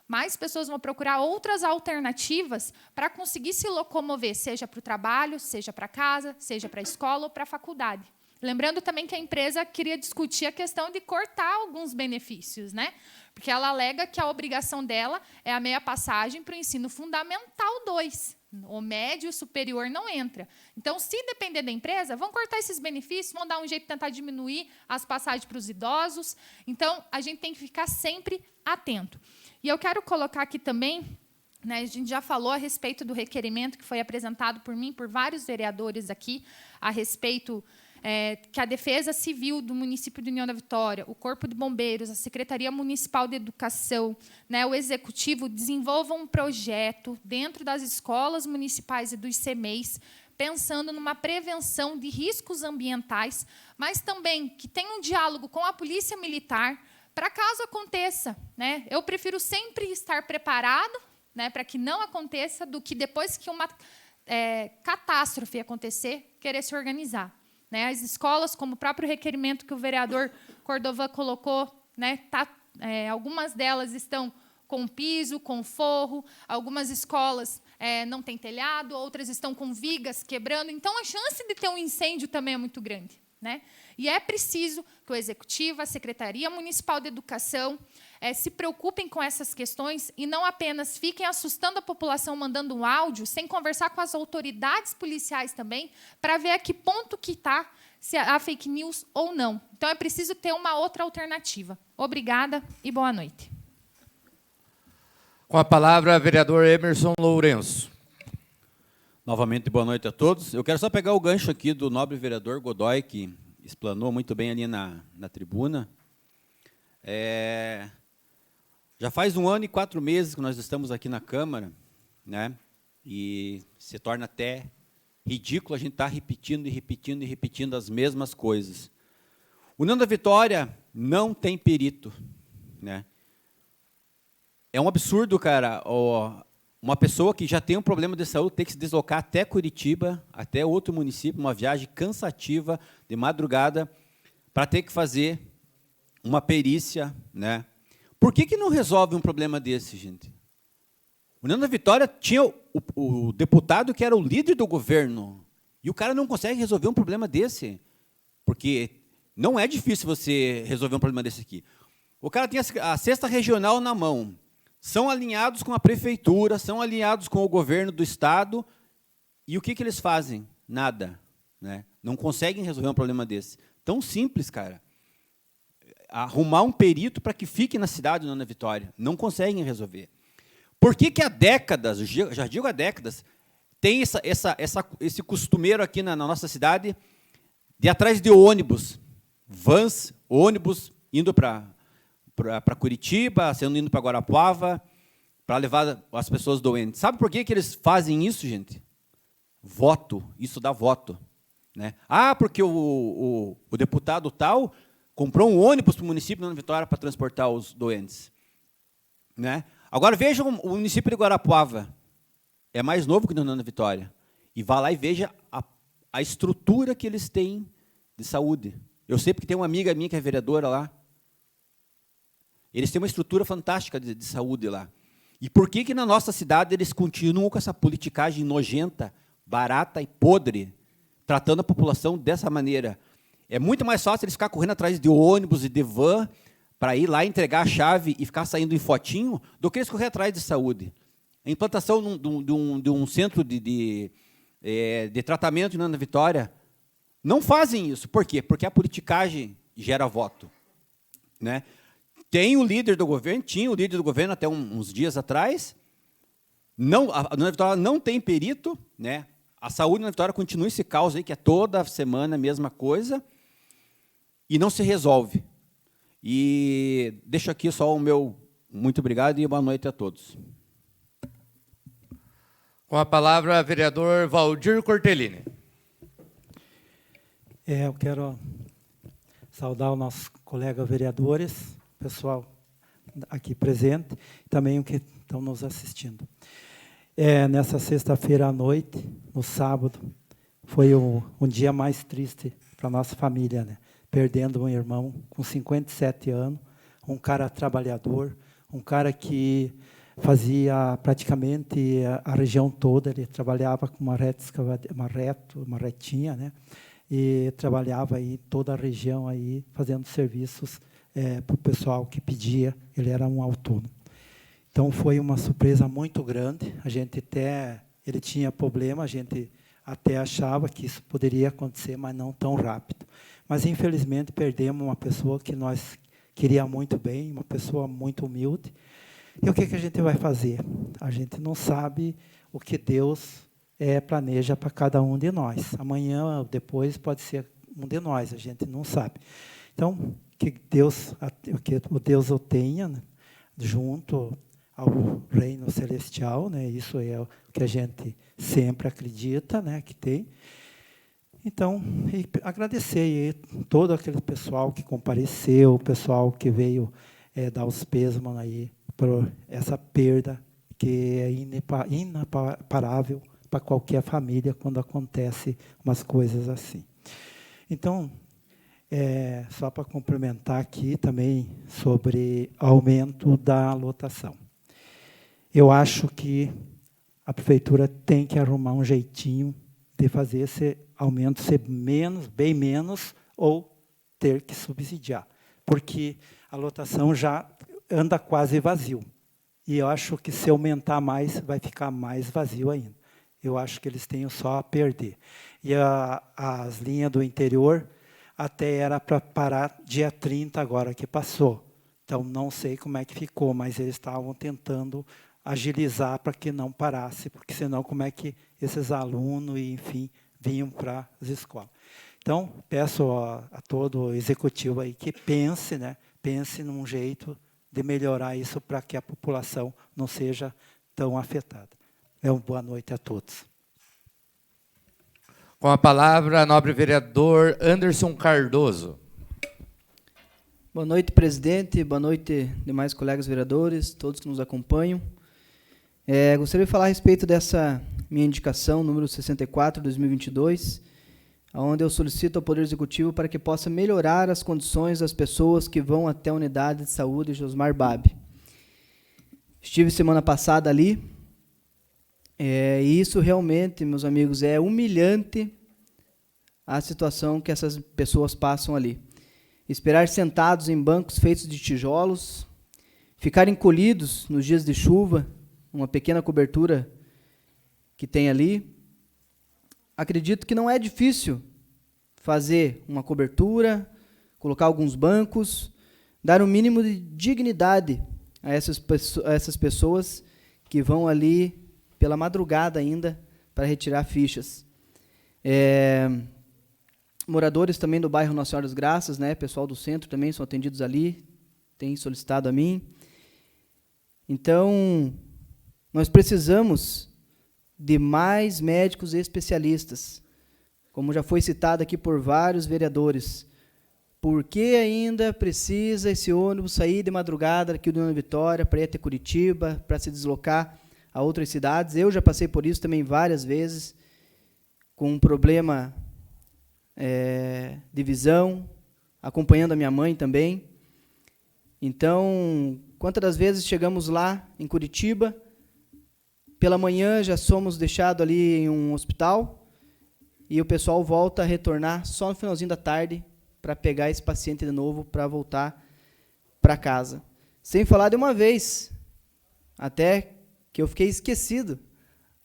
Mais pessoas vão procurar outras alternativas para conseguir se locomover, seja para o trabalho, seja para casa, seja para a escola ou para a faculdade. Lembrando também que a empresa queria discutir a questão de cortar alguns benefícios, né? Porque ela alega que a obrigação dela é a meia passagem para o ensino fundamental 2. O médio e o superior não entra. Então, se depender da empresa, vão cortar esses benefícios, vão dar um jeito de tentar diminuir as passagens para os idosos. Então, a gente tem que ficar sempre atento. E eu quero colocar aqui também, né, a gente já falou a respeito do requerimento que foi apresentado por mim, por vários vereadores aqui, a respeito que a Defesa Civil do município de União da Vitória, o Corpo de Bombeiros, a Secretaria Municipal de Educação, né, o Executivo, desenvolvam um projeto dentro das escolas municipais e dos CMEs, pensando numa prevenção de riscos ambientais, mas também que tenha um diálogo com a Polícia Militar, para caso aconteça. Né? Eu prefiro sempre estar preparado, né, para que não aconteça, do que depois que uma catástrofe acontecer, querer se organizar. Né, as escolas, como o próprio requerimento que o vereador Cordovan colocou, né, algumas delas estão com piso, com forro, algumas escolas não têm telhado, outras estão com vigas quebrando. Então, a chance de ter um incêndio também é muito grande. Né? E é preciso que o Executivo, a Secretaria Municipal de Educação se preocupem com essas questões e não apenas fiquem assustando a população mandando um áudio, sem conversar com as autoridades policiais também, para ver a que ponto que está, se há fake news ou não. Então, é preciso ter uma outra alternativa. Obrigada e boa noite. Com a palavra, vereador Emerson Lourenço. Novamente, boa noite a todos. Eu quero só pegar o gancho aqui do nobre vereador Godoy, que explanou muito bem ali na tribuna. Já faz 1 ano e 4 meses que nós estamos aqui na Câmara, né? E se torna até ridículo a gente estar repetindo e repetindo e repetindo as mesmas coisas. União da Vitória não tem perito, né? É um absurdo, cara, uma pessoa que já tem um problema de saúde ter que se deslocar até Curitiba, até outro município, uma viagem cansativa, de madrugada, para ter que fazer uma perícia. Né? Por que não resolve um problema desse, gente? União da Vitória tinha o deputado que era o líder do governo, e o cara não consegue resolver um problema desse, porque não é difícil você resolver um problema desse aqui. O cara tem a 6ª regional na mão, são alinhados com a prefeitura, são alinhados com o governo do estado, e o que eles fazem? Nada. né? Não conseguem resolver um problema desse. Tão simples, cara. Arrumar um perito para que fique na cidade de Nona Vitória. Não conseguem resolver. Por que há décadas, já digo há décadas, tem esse costumeiro aqui na nossa cidade de ir atrás de ônibus, vans, ônibus, indo para Curitiba, sendo indo para Guarapuava, para levar as pessoas doentes. Sabe por que eles fazem isso, gente? Voto. Isso dá voto. Né? Ah, porque o deputado tal comprou um ônibus para o município de Nona Vitória para transportar os doentes. Né? Agora, vejam o município de Guarapuava. É mais novo que Nona Vitória. E vá lá e veja a estrutura que eles têm de saúde. Eu sei porque tem uma amiga minha que é vereadora lá. Eles têm uma estrutura fantástica de saúde lá. E por que na nossa cidade eles continuam com essa politicagem nojenta, barata e podre, tratando a população dessa maneira? É muito mais fácil eles ficar correndo atrás de ônibus e de van para ir lá entregar a chave e ficar saindo em fotinho, do que eles correr atrás de saúde. A implantação de um centro de tratamento em Nona Vitória, não fazem isso. Por quê? Porque a politicagem gera voto. Né? Tinha o líder do governo até uns dias atrás. A Nona Vitória não tem perito. Né? A saúde na Nona Vitória continua esse caos aí, que é toda semana a mesma coisa, e não se resolve. E deixo aqui só o meu muito obrigado e boa noite a todos. Com a palavra, o vereador Valdir Cortellini. Eu quero saudar os nossos colegas vereadores, pessoal aqui presente, e também os que estão nos assistindo. Nessa sexta-feira à noite, no sábado, foi um dia mais triste para a nossa família, né? Perdendo um irmão com 57 anos, um cara trabalhador, um cara que fazia praticamente a região toda. Ele trabalhava com uma retinha, né? E trabalhava aí toda a região aí fazendo serviços para o pessoal que pedia. Ele era um autônomo. Então foi uma surpresa muito grande. Ele tinha problema, a gente até achava que isso poderia acontecer, mas não tão rápido. Mas infelizmente perdemos uma pessoa que nós queria muito bem, uma pessoa muito humilde. E o que a gente vai fazer? A gente não sabe o que Deus planeja para cada um de nós. Amanhã ou depois pode ser um de nós, a gente não sabe. Então, que o Deus o tenha, né, junto ao reino celestial, né? Isso é o que a gente sempre acredita, né, que tem. Então, agradecer todo aquele pessoal que compareceu, o pessoal que veio dar os pêsames aí por essa perda que é inaparável para qualquer família quando acontece umas coisas assim. Então, só para complementar aqui também sobre aumento da lotação. Eu acho que a prefeitura tem que arrumar um jeitinho de fazer esse aumento ser bem menos, ou ter que subsidiar, porque a lotação já anda quase vazio. E eu acho que se aumentar mais, vai ficar mais vazio ainda. Eu acho que eles têm só a perder. E as linhas do interior até era para parar dia 30 agora que passou. Então, não sei como é que ficou, mas eles estavam tentando agilizar para que não parasse, porque senão como é que esses alunos, enfim, vinham para as escolas. Então, peço a todo o executivo aí que pense, né, pense num jeito de melhorar isso para que a população não seja tão afetada. Uma boa noite a todos. Com a palavra, nobre vereador Anderson Cardoso. Boa noite, presidente. Boa noite, demais colegas vereadores, todos que nos acompanham. Gostaria de falar a respeito dessa minha indicação, número 64, 2022, onde eu solicito ao Poder Executivo para que possa melhorar as condições das pessoas que vão até a Unidade de Saúde Josmar Babi. Estive semana passada ali, e isso realmente, meus amigos, é humilhante a situação que essas pessoas passam ali. Esperar sentados em bancos feitos de tijolos, ficar encolhidos nos dias de chuva, uma pequena cobertura que tem ali. Acredito que não é difícil fazer uma cobertura, colocar alguns bancos, dar um mínimo de dignidade a essas pessoas que vão ali pela madrugada ainda para retirar fichas. Moradores também do bairro Nossa Senhora das Graças, né, pessoal do centro também são atendidos ali, têm solicitado a mim. Então, nós precisamos de mais médicos especialistas, como já foi citado aqui por vários vereadores. Por que ainda precisa esse ônibus sair de madrugada aqui do União Vitória para ir até Curitiba, para se deslocar a outras cidades? Eu já passei por isso também várias vezes, com um problema de visão, acompanhando a minha mãe também. Então, quantas das vezes chegamos lá em Curitiba, pela manhã já somos deixados ali em um hospital, e o pessoal volta a retornar só no finalzinho da tarde para pegar esse paciente de novo para voltar para casa. Sem falar de uma vez, até que eu fiquei esquecido,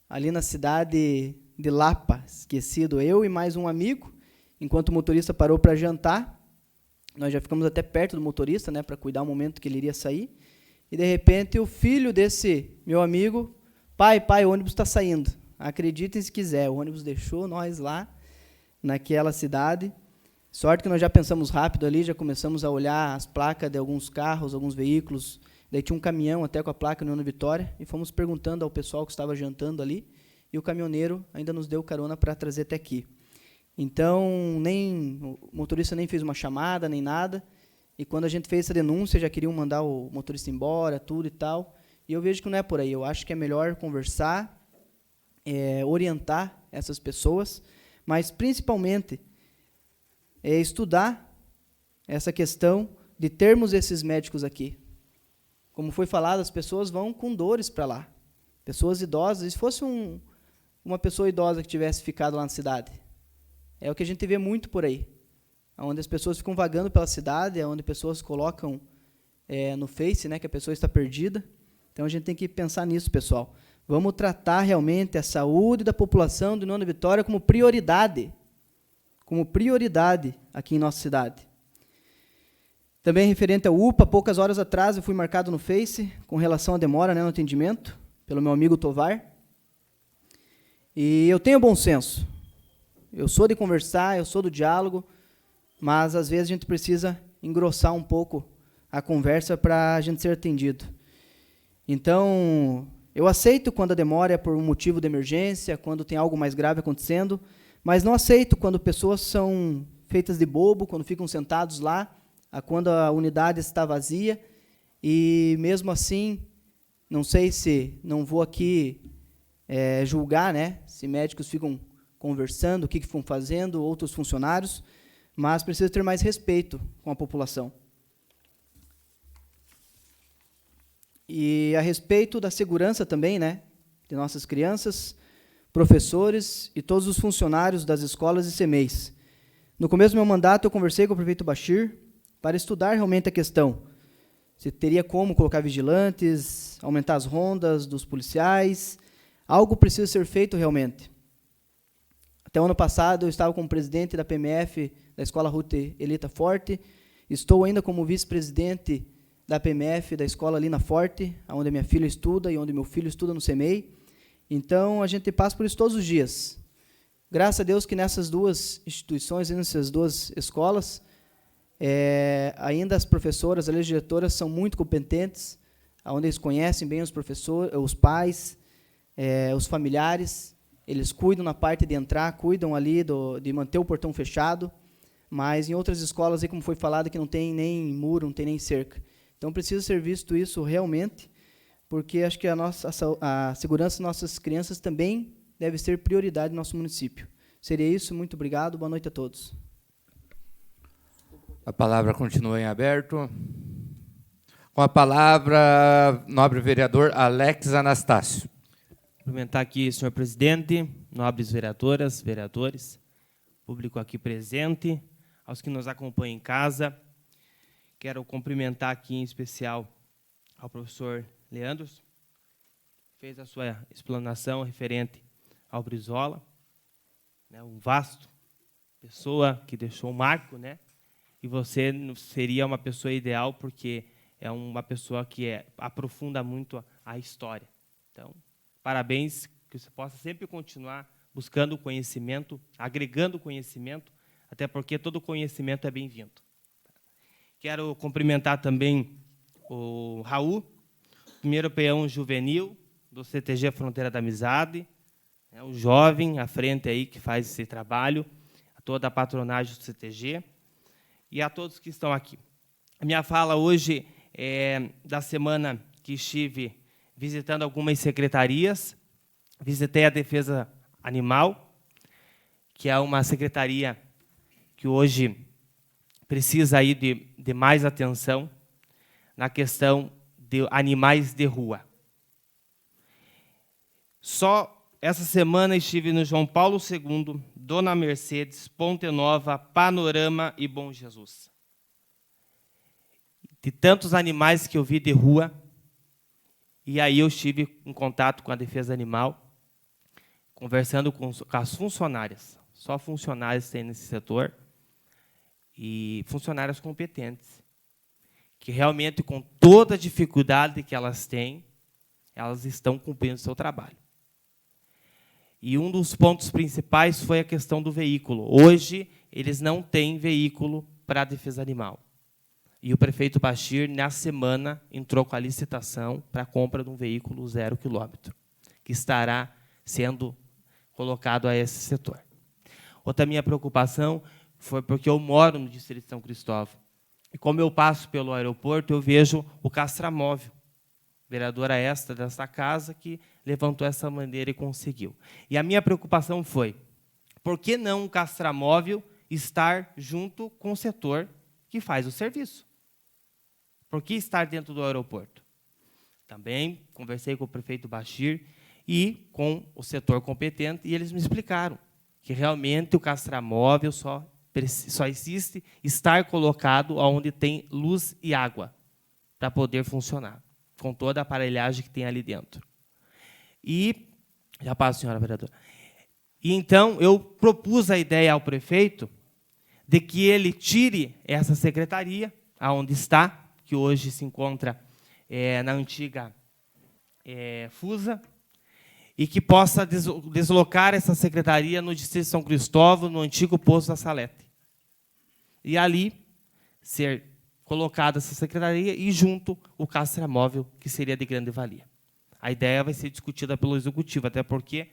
ali na cidade de Lapa, esquecido, eu e mais um amigo, enquanto o motorista parou para jantar, nós já ficamos até perto do motorista, né, para cuidar o momento que ele iria sair, e de repente o filho desse meu amigo, pai, o ônibus está saindo. Acreditem se quiser, o ônibus deixou nós lá, naquela cidade. Sorte que nós já pensamos rápido ali, já começamos a olhar as placas de alguns carros, alguns veículos. Daí tinha um caminhão até com a placa no União Vitória, e fomos perguntando ao pessoal que estava jantando ali, e o caminhoneiro ainda nos deu carona para trazer até aqui. Então, o motorista nem fez uma chamada, nem nada, e quando a gente fez essa denúncia, já queriam mandar o motorista embora, tudo e tal, e eu vejo que não é por aí. Eu acho que é melhor conversar, orientar essas pessoas, mas, principalmente, estudar essa questão de termos esses médicos aqui. Como foi falado, as pessoas vão com dores para lá. Pessoas idosas, e se fosse uma pessoa idosa que tivesse ficado lá na cidade? É o que a gente vê muito por aí, onde as pessoas ficam vagando pela cidade, onde pessoas colocam no Face, né, que a pessoa está perdida. Então, a gente tem que pensar nisso, pessoal. Vamos tratar realmente a saúde da população do União da Vitória como prioridade aqui em nossa cidade. Também referente ao UPA, poucas horas atrás eu fui marcado no Face com relação à demora, né, no atendimento, pelo meu amigo Tovar. E eu tenho bom senso. Eu sou de conversar, eu sou do diálogo, mas às vezes a gente precisa engrossar um pouco a conversa para a gente ser atendido. Então, eu aceito quando a demora é por um motivo de emergência, quando tem algo mais grave acontecendo, mas não aceito quando pessoas são feitas de bobo, quando ficam sentados lá, quando a unidade está vazia, e mesmo assim, não sei se, não vou aqui julgar, né, se médicos ficam conversando, o que ficam fazendo, outros funcionários, mas precisa ter mais respeito com a população. E a respeito da segurança também, né, de nossas crianças, professores e todos os funcionários das escolas e CMEIs. No começo do meu mandato, eu conversei com o prefeito Bachir para estudar realmente a questão. Se teria como colocar vigilantes, aumentar as rondas dos policiais, algo precisa ser feito realmente. Até o ano passado, eu estava como presidente da PMF da Escola Ruth Elita Forte, estou ainda como vice-presidente da PMF da escola Lina Forte, onde a minha filha estuda e onde meu filho estuda no CEMEI. Então, a gente passa por isso todos os dias. Graças a Deus que nessas duas instituições, nessas duas escolas, ainda as professoras, as diretoras são muito competentes, onde eles conhecem bem os professores, os pais, os familiares. Eles cuidam na parte de entrar, cuidam ali de manter o portão fechado, mas em outras escolas, aí, como foi falado, que não tem nem muro, não tem nem cerca. Então, precisa ser visto isso realmente, porque acho que a segurança das nossas crianças também deve ser prioridade no nosso município. Seria isso, muito obrigado, boa noite a todos. A palavra continua em aberto. Com a palavra, nobre vereador Alex Anastácio. Cumprimentar aqui, senhor presidente, nobres vereadoras, vereadores, público aqui presente, aos que nos acompanham em casa. Quero cumprimentar aqui em especial ao professor Leandro, que fez a sua explanação referente ao Brizola, né, um vasto pessoa que deixou um marco, né? E você seria uma pessoa ideal porque é uma pessoa que aprofunda muito a história. Então, parabéns, que você possa sempre continuar buscando conhecimento, agregando conhecimento, até porque todo conhecimento é bem-vindo. Quero cumprimentar também o Raul, primeiro peão juvenil do CTG Fronteira da Amizade, o jovem à frente aí que faz esse trabalho, a toda a patronagem do CTG e a todos que estão aqui. A minha fala hoje é da semana que estive visitando algumas secretarias. Visitei a Defesa Animal, que é uma secretaria que hoje precisa aí de mais atenção na questão de animais de rua. Só essa semana estive no João Paulo II, Dona Mercedes, Ponte Nova, Panorama e Bom Jesus. De tantos animais que eu vi de rua, e aí eu estive em contato com a Defesa Animal, conversando com as funcionárias. Só funcionárias tem nesse setor, e funcionárias competentes, que realmente, com toda a dificuldade que elas têm, elas estão cumprindo o seu trabalho. E um dos pontos principais foi a questão do veículo. Hoje, eles não têm veículo para a Defesa Animal. E o prefeito Bachir, na semana, entrou com a licitação para a compra de um veículo 0 km, que estará sendo colocado a esse setor. Outra minha preocupação foi porque eu moro no distrito de São Cristóvão. E como eu passo pelo aeroporto, eu vejo o castramóvel, vereadora esta dessa casa, que levantou essa bandeira e conseguiu. E a minha preocupação foi, por que não o castramóvel estar junto com o setor que faz o serviço? Por que estar dentro do aeroporto? Também conversei com o prefeito Bachir e com o setor competente, e eles me explicaram que realmente o castramóvel só existe estar colocado onde tem luz e água para poder funcionar, com toda a aparelhagem que tem ali dentro. E, já passo, senhora vereadora. E então eu propus a ideia ao prefeito de que ele tire essa secretaria, aonde está, que hoje se encontra na antiga FUSA, e que possa deslocar essa secretaria no distrito de São Cristóvão, no antigo posto da Salete. E ali ser colocada essa secretaria e junto o castramóvel, que seria de grande valia. A ideia vai ser discutida pelo Executivo, até porque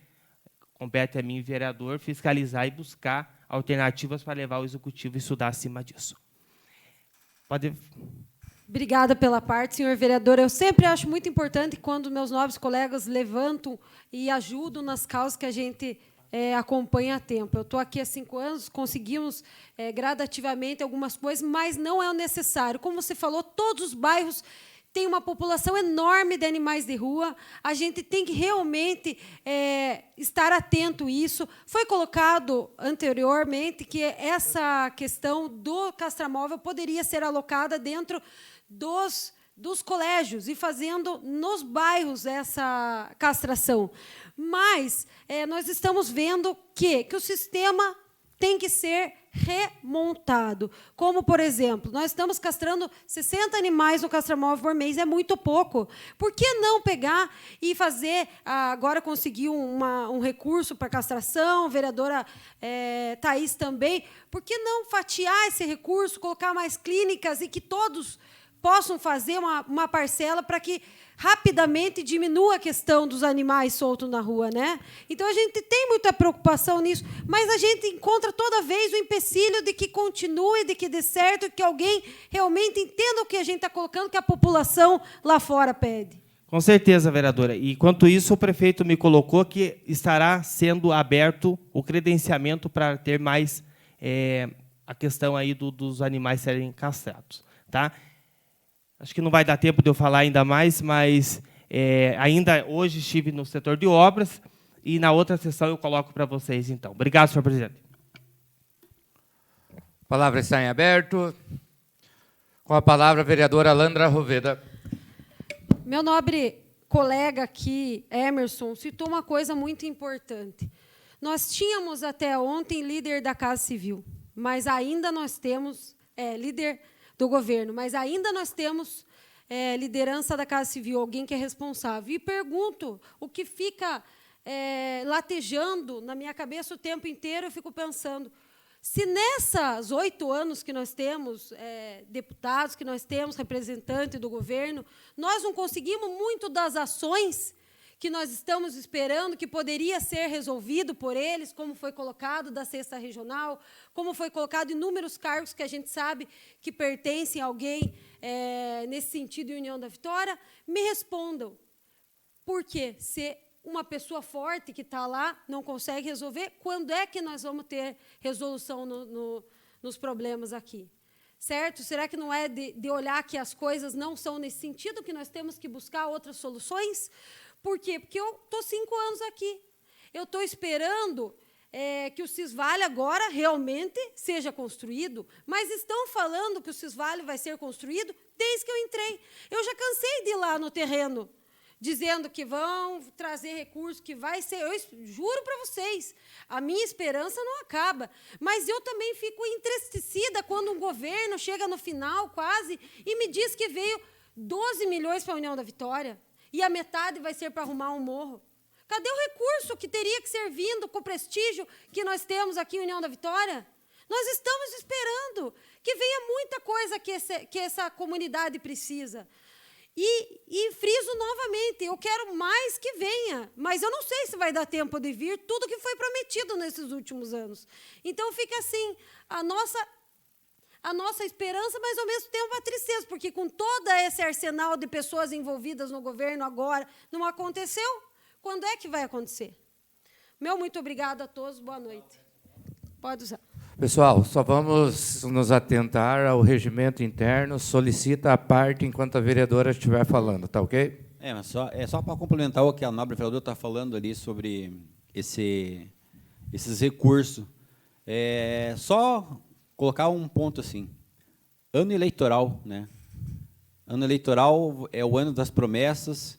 compete a mim, vereador, fiscalizar e buscar alternativas para levar o Executivo a estudar acima disso. Pode... Obrigada pela parte, senhor vereador. Eu sempre acho muito importante quando meus nobres colegas levantam e ajudam nas causas que a gente acompanha há tempo. Eu estou aqui há 5 anos, conseguimos gradativamente algumas coisas, mas não é o necessário. Como você falou, todos os bairros têm uma população enorme de animais de rua. A gente tem que realmente estar atento a isso. Foi colocado anteriormente que essa questão do castramóvel poderia ser alocada dentro dos colégios e fazendo nos bairros essa castração. Mas nós estamos vendo que o sistema tem que ser remontado. Como, por exemplo, nós estamos castrando 60 animais no castramóvel por mês, é muito pouco. Por que não pegar e fazer, agora conseguiu um recurso para castração, a vereadora Thaís também, por que não fatiar esse recurso, colocar mais clínicas e que todos possam fazer uma parcela para que rapidamente diminua a questão dos animais soltos na rua, né? Então, a gente tem muita preocupação nisso, mas a gente encontra toda vez o empecilho de que continue, de que dê certo, que alguém realmente entenda o que a gente está colocando, que a população lá fora pede. Com certeza, vereadora. E, enquanto isso, o prefeito me colocou que estará sendo aberto o credenciamento para ter mais a questão aí dos animais serem castrados. Tá? Acho que não vai dar tempo de eu falar ainda mais, mas ainda hoje estive no setor de obras e na outra sessão eu coloco para vocês, então. Obrigado, senhor presidente. A palavra está em aberto. Com a palavra, a vereadora Landra Roveda. Meu nobre colega aqui, Emerson, citou uma coisa muito importante. Nós tínhamos até ontem líder da Casa Civil, mas ainda nós temos líder do governo, mas ainda nós temos liderança da Casa Civil, alguém que é responsável. E pergunto, o que fica latejando na minha cabeça o tempo inteiro, eu fico pensando, se nessas 8 anos que nós temos deputados, que nós temos representantes do governo, nós não conseguimos muito das ações que nós estamos esperando, que poderia ser resolvido por eles, como foi colocado da 6ª Regional, como foi colocado inúmeros cargos que a gente sabe que pertencem a alguém nesse sentido em União da Vitória, me respondam. Por quê? Se uma pessoa forte que está lá não consegue resolver, quando é que nós vamos ter resolução nos problemas aqui? Certo? Será que não é de olhar que as coisas não são nesse sentido, que nós temos que buscar outras soluções? Por quê? Porque eu estou 5 anos aqui. Eu estou esperando que o Cisvale agora realmente seja construído, mas estão falando que o Cisvale vai ser construído desde que eu entrei. Eu já cansei de ir lá no terreno, dizendo que vão trazer recursos, que vai ser... Eu juro para vocês, a minha esperança não acaba. Mas eu também fico entristecida quando um governo chega no final, quase, e me diz que veio 12 milhões para a União da Vitória, e a metade vai ser para arrumar um morro. Cadê o recurso que teria que ser vindo com o prestígio que nós temos aqui em União da Vitória? Nós estamos esperando que venha muita coisa que essa comunidade precisa. E friso novamente, eu quero mais que venha, mas eu não sei se vai dar tempo de vir tudo que foi prometido nesses últimos anos. Então, fica assim, a nossa esperança, mas, ao mesmo tempo, a tristeza, porque com todo esse arsenal de pessoas envolvidas no governo agora, não aconteceu. Quando é que vai acontecer? Meu muito obrigado a todos, boa noite. Pode usar. Pessoal, só vamos nos atentar ao regimento interno, solicita a parte enquanto a vereadora estiver falando, tá ok? Mas só para complementar o que a nobre vereadora está falando ali sobre esses recursos. Só colocar um ponto assim. Ano eleitoral, né? Ano eleitoral é o ano das promessas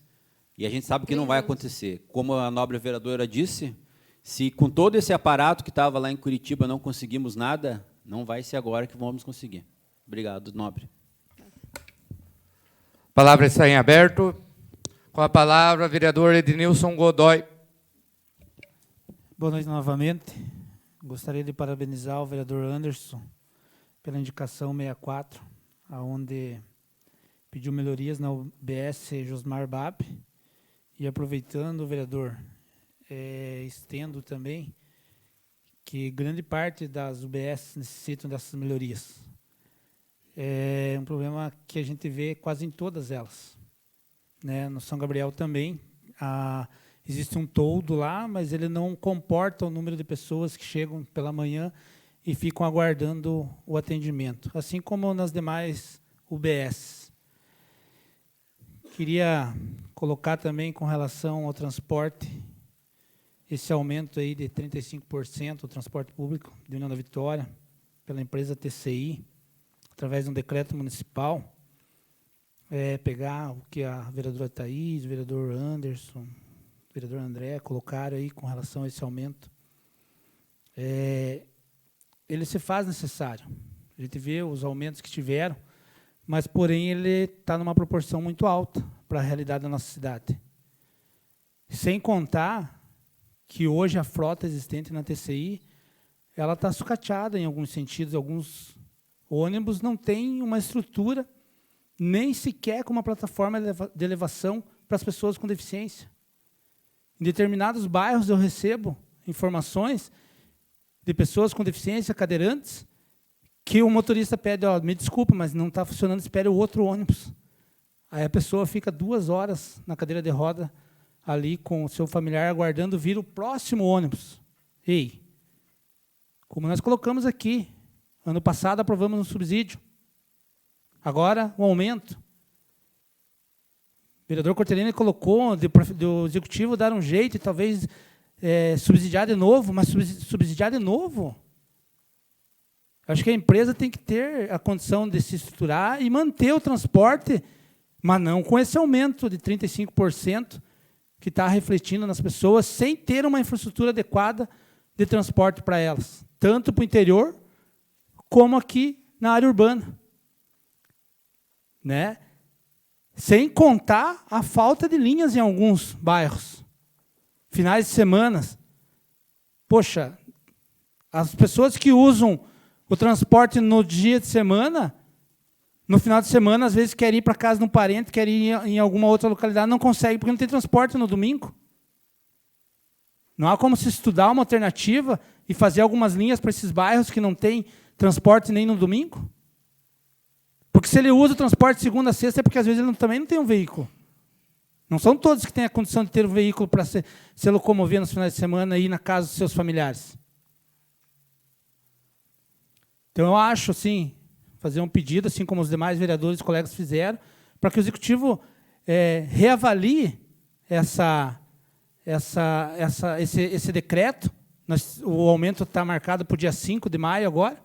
e a gente sabe que não vai acontecer. Como a nobre vereadora disse, se com todo esse aparato que estava lá em Curitiba não conseguimos nada, não vai ser agora que vamos conseguir. Obrigado, nobre. A palavra está em aberto. Com a palavra, vereador Ednilson Godoy. Boa noite novamente. Gostaria de parabenizar o vereador Anderson pela indicação 64, onde pediu melhorias na UBS Josmar Bab. E aproveitando, vereador, estendo também que grande parte das UBS necessitam dessas melhorias. É um problema que a gente vê quase em todas elas. Né? No São Gabriel também, existe um toldo lá, mas ele não comporta o número de pessoas que chegam pela manhã e ficam aguardando o atendimento, assim como nas demais UBS. Queria colocar também com relação ao transporte, esse aumento aí de 35% do transporte público de União da Vitória, pela empresa TCI, através de um decreto municipal, pegar o que a vereadora Thaís, o vereador Anderson, o vereador André colocaram aí com relação a esse aumento. Ele se faz necessário. A gente vê os aumentos que tiveram, mas, porém, ele está numa proporção muito alta para a realidade da nossa cidade. Sem contar que hoje a frota existente na TCI ela está sucateada em alguns sentidos. Alguns ônibus não têm uma estrutura, nem sequer com uma plataforma de elevação para as pessoas com deficiência. Em determinados bairros eu recebo informações de pessoas com deficiência, cadeirantes, que o motorista pede, me desculpa, mas não está funcionando, espere o outro ônibus. Aí a pessoa fica 2 horas na cadeira de roda, ali com o seu familiar, aguardando vir o próximo ônibus. Ei, como nós colocamos aqui, ano passado aprovamos um subsídio, agora um aumento. O vereador Cortelini colocou do executivo dar um jeito e talvez subsidiar de novo, mas subsidiar de novo? Acho que a empresa tem que ter a condição de se estruturar e manter o transporte, mas não com esse aumento de 35%, que está refletindo nas pessoas sem ter uma infraestrutura adequada de transporte para elas, tanto para o interior como aqui na área urbana. Né? Sem contar a falta de linhas em alguns bairros. Finais de semana. Poxa, as pessoas que usam o transporte no dia de semana, no final de semana, às vezes querem ir para casa de um parente, querem ir em alguma outra localidade, não conseguem, porque não tem transporte no domingo. Não há como se estudar uma alternativa e fazer algumas linhas para esses bairros que não têm transporte nem no domingo? Porque se ele usa o transporte de segunda a sexta, é porque às vezes ele também não tem um veículo. Não são todos que têm a condição de ter um veículo para se locomover nos finais de semana e ir na casa dos seus familiares. Então, eu acho, sim, fazer um pedido, assim como os demais vereadores e colegas fizeram, para que o Executivo reavalie esse decreto. O aumento está marcado para o dia 5 de maio agora,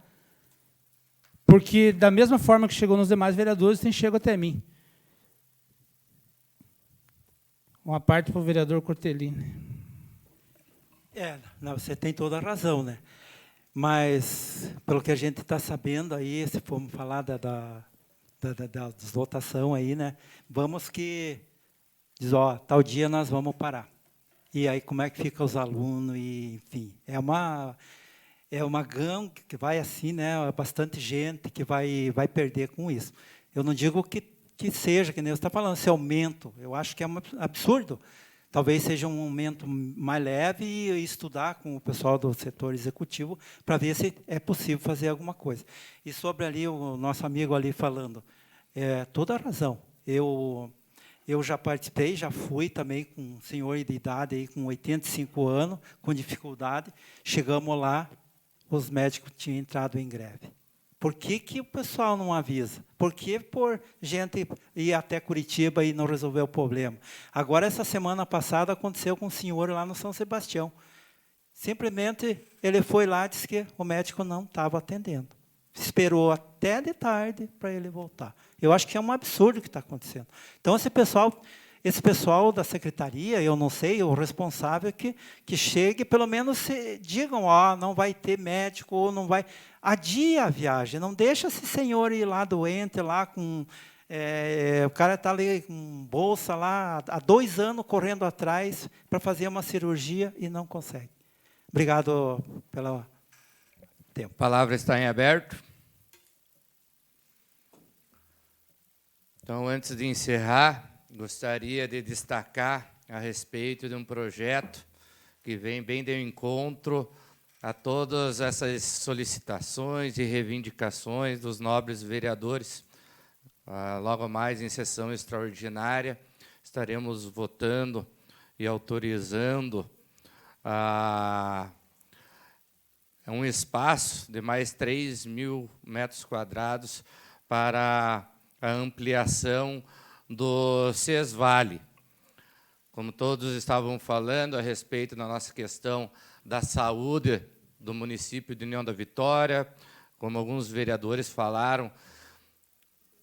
porque, da mesma forma que chegou nos demais vereadores, tem chegado até mim. Uma parte para o vereador Cortellini. Não, você tem toda a razão, né? Mas, pelo que a gente está sabendo aí, se formos falar da deslotação aí, né? Vamos que diz, ó, tal dia nós vamos parar. E aí como é que fica os alunos e, enfim, é uma gangue que vai assim, né? Bastante gente que vai perder com isso. Eu não digo que seja, que nem você está falando, esse aumento, eu acho que é um absurdo. Talvez seja um aumento mais leve e estudar com o pessoal do setor executivo para ver se é possível fazer alguma coisa. E sobre ali o nosso amigo ali falando, toda a razão. Eu já participei, já fui também com um senhor de idade, aí, com 85 anos, com dificuldade. Chegamos lá, os médicos tinham entrado em greve. Por que o pessoal não avisa? Por que por gente ir até Curitiba e não resolver o problema? Agora, essa semana passada, aconteceu com um senhor lá no São Sebastião. Simplesmente, ele foi lá e disse que o médico não estava atendendo. Esperou até de tarde para ele voltar. Eu acho que é um absurdo o que está acontecendo. Então, esse pessoal da secretaria, eu não sei, o responsável que chegue, pelo menos digam, não vai ter médico, ou não vai... Adia a viagem, não deixa esse senhor ir lá doente, lá com... o cara está ali com bolsa lá, há 2 anos correndo atrás para fazer uma cirurgia e não consegue. Obrigado pelo tempo. A palavra está em aberto. Então, antes de encerrar, gostaria de destacar a respeito de um projeto que vem bem de encontro a todas essas solicitações e reivindicações dos nobres vereadores. Logo mais, em sessão extraordinária, estaremos votando e autorizando um espaço de mais 3.000 metros quadrados para a ampliação do Sesvale. Como todos estavam falando a respeito da nossa questão da saúde do município de União da Vitória, como alguns vereadores falaram,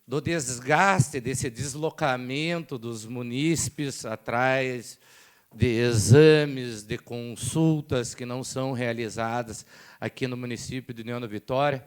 do desgaste desse deslocamento dos munícipes atrás de exames, de consultas que não são realizadas aqui no município de União da Vitória.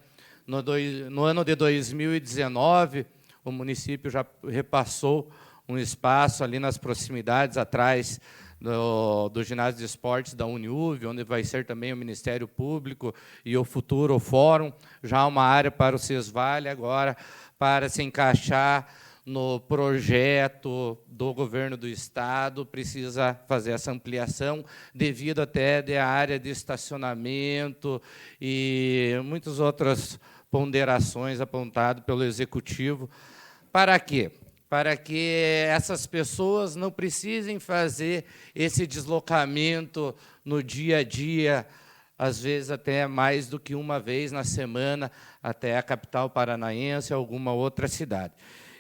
No ano de 2019, o município já repassou um espaço ali nas proximidades, atrás do ginásio de esportes da Uniuv, onde vai ser também o Ministério Público e o futuro o Fórum, já uma área para o Sesvale agora, para se encaixar no projeto do governo do Estado, precisa fazer essa ampliação, devido até da área de estacionamento e muitas outras ponderações apontadas pelo Executivo. Para quê? Para que essas pessoas não precisem fazer esse deslocamento no dia a dia, às vezes até mais do que uma vez na semana, até a capital paranaense ou alguma outra cidade.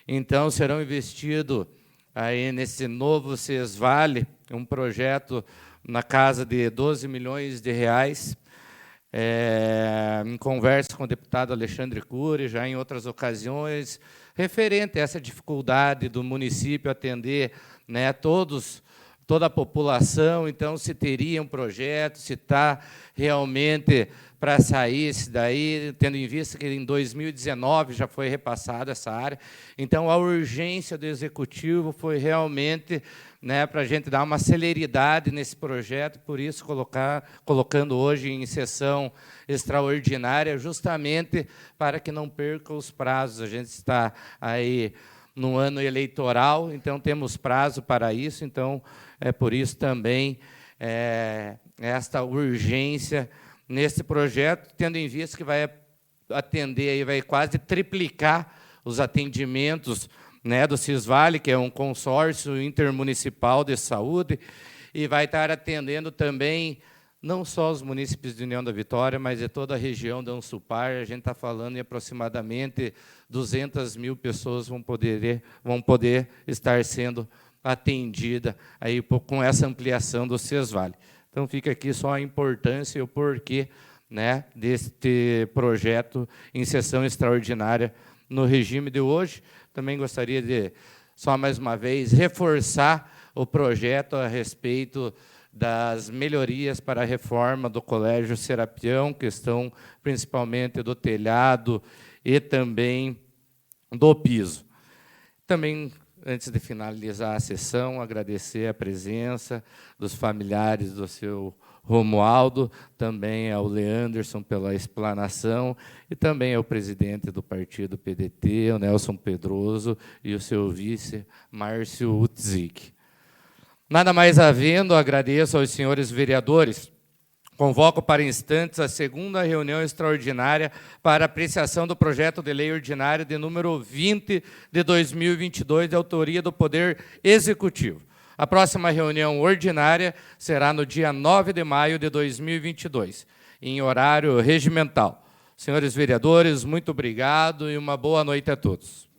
Então, serão investidos aí nesse novo Sesvale, um projeto na casa de 12 milhões de reais, em conversa com o deputado Alexandre Cury, já em outras ocasiões, referente a essa dificuldade do município atender, né, todos toda a população, então, se teria um projeto, se está realmente para sair esse daí, tendo em vista que em 2019 já foi repassada essa área. Então, a urgência do Executivo foi realmente, né, para a gente dar uma celeridade nesse projeto, por isso colocando hoje em sessão extraordinária, justamente para que não perca os prazos. A gente está aí no ano eleitoral, então temos prazo para isso, então é por isso também esta urgência nesse projeto, tendo em vista que vai atender, aí, vai quase triplicar os atendimentos, né, do Cisvale, que é um consórcio intermunicipal de saúde, e vai estar atendendo também não só os munícipes de União da Vitória, mas de toda a região da Unsupar. A gente está falando em aproximadamente 200 mil pessoas vão poder estar sendo atendida aí com essa ampliação do Cisvale. Então, fica aqui só a importância e o porquê, né, deste projeto em sessão extraordinária no regime de hoje. Também gostaria de, só mais uma vez, reforçar o projeto a respeito das melhorias para a reforma do Colégio Serapião, questão principalmente do telhado e também do piso. Também, antes de finalizar a sessão, agradecer a presença dos familiares do seu Romualdo, também ao Leanderson pela explanação, e também ao presidente do partido PDT, o Nelson Pedroso, e o seu vice, Márcio Utzik. Nada mais havendo, agradeço aos senhores vereadores. Convoco para instantes a segunda reunião extraordinária para apreciação do projeto de lei ordinária de número 20 de 2022, de autoria do Poder Executivo. A próxima reunião ordinária será no dia 9 de maio de 2022, em horário regimental. Senhores vereadores, muito obrigado e uma boa noite a todos.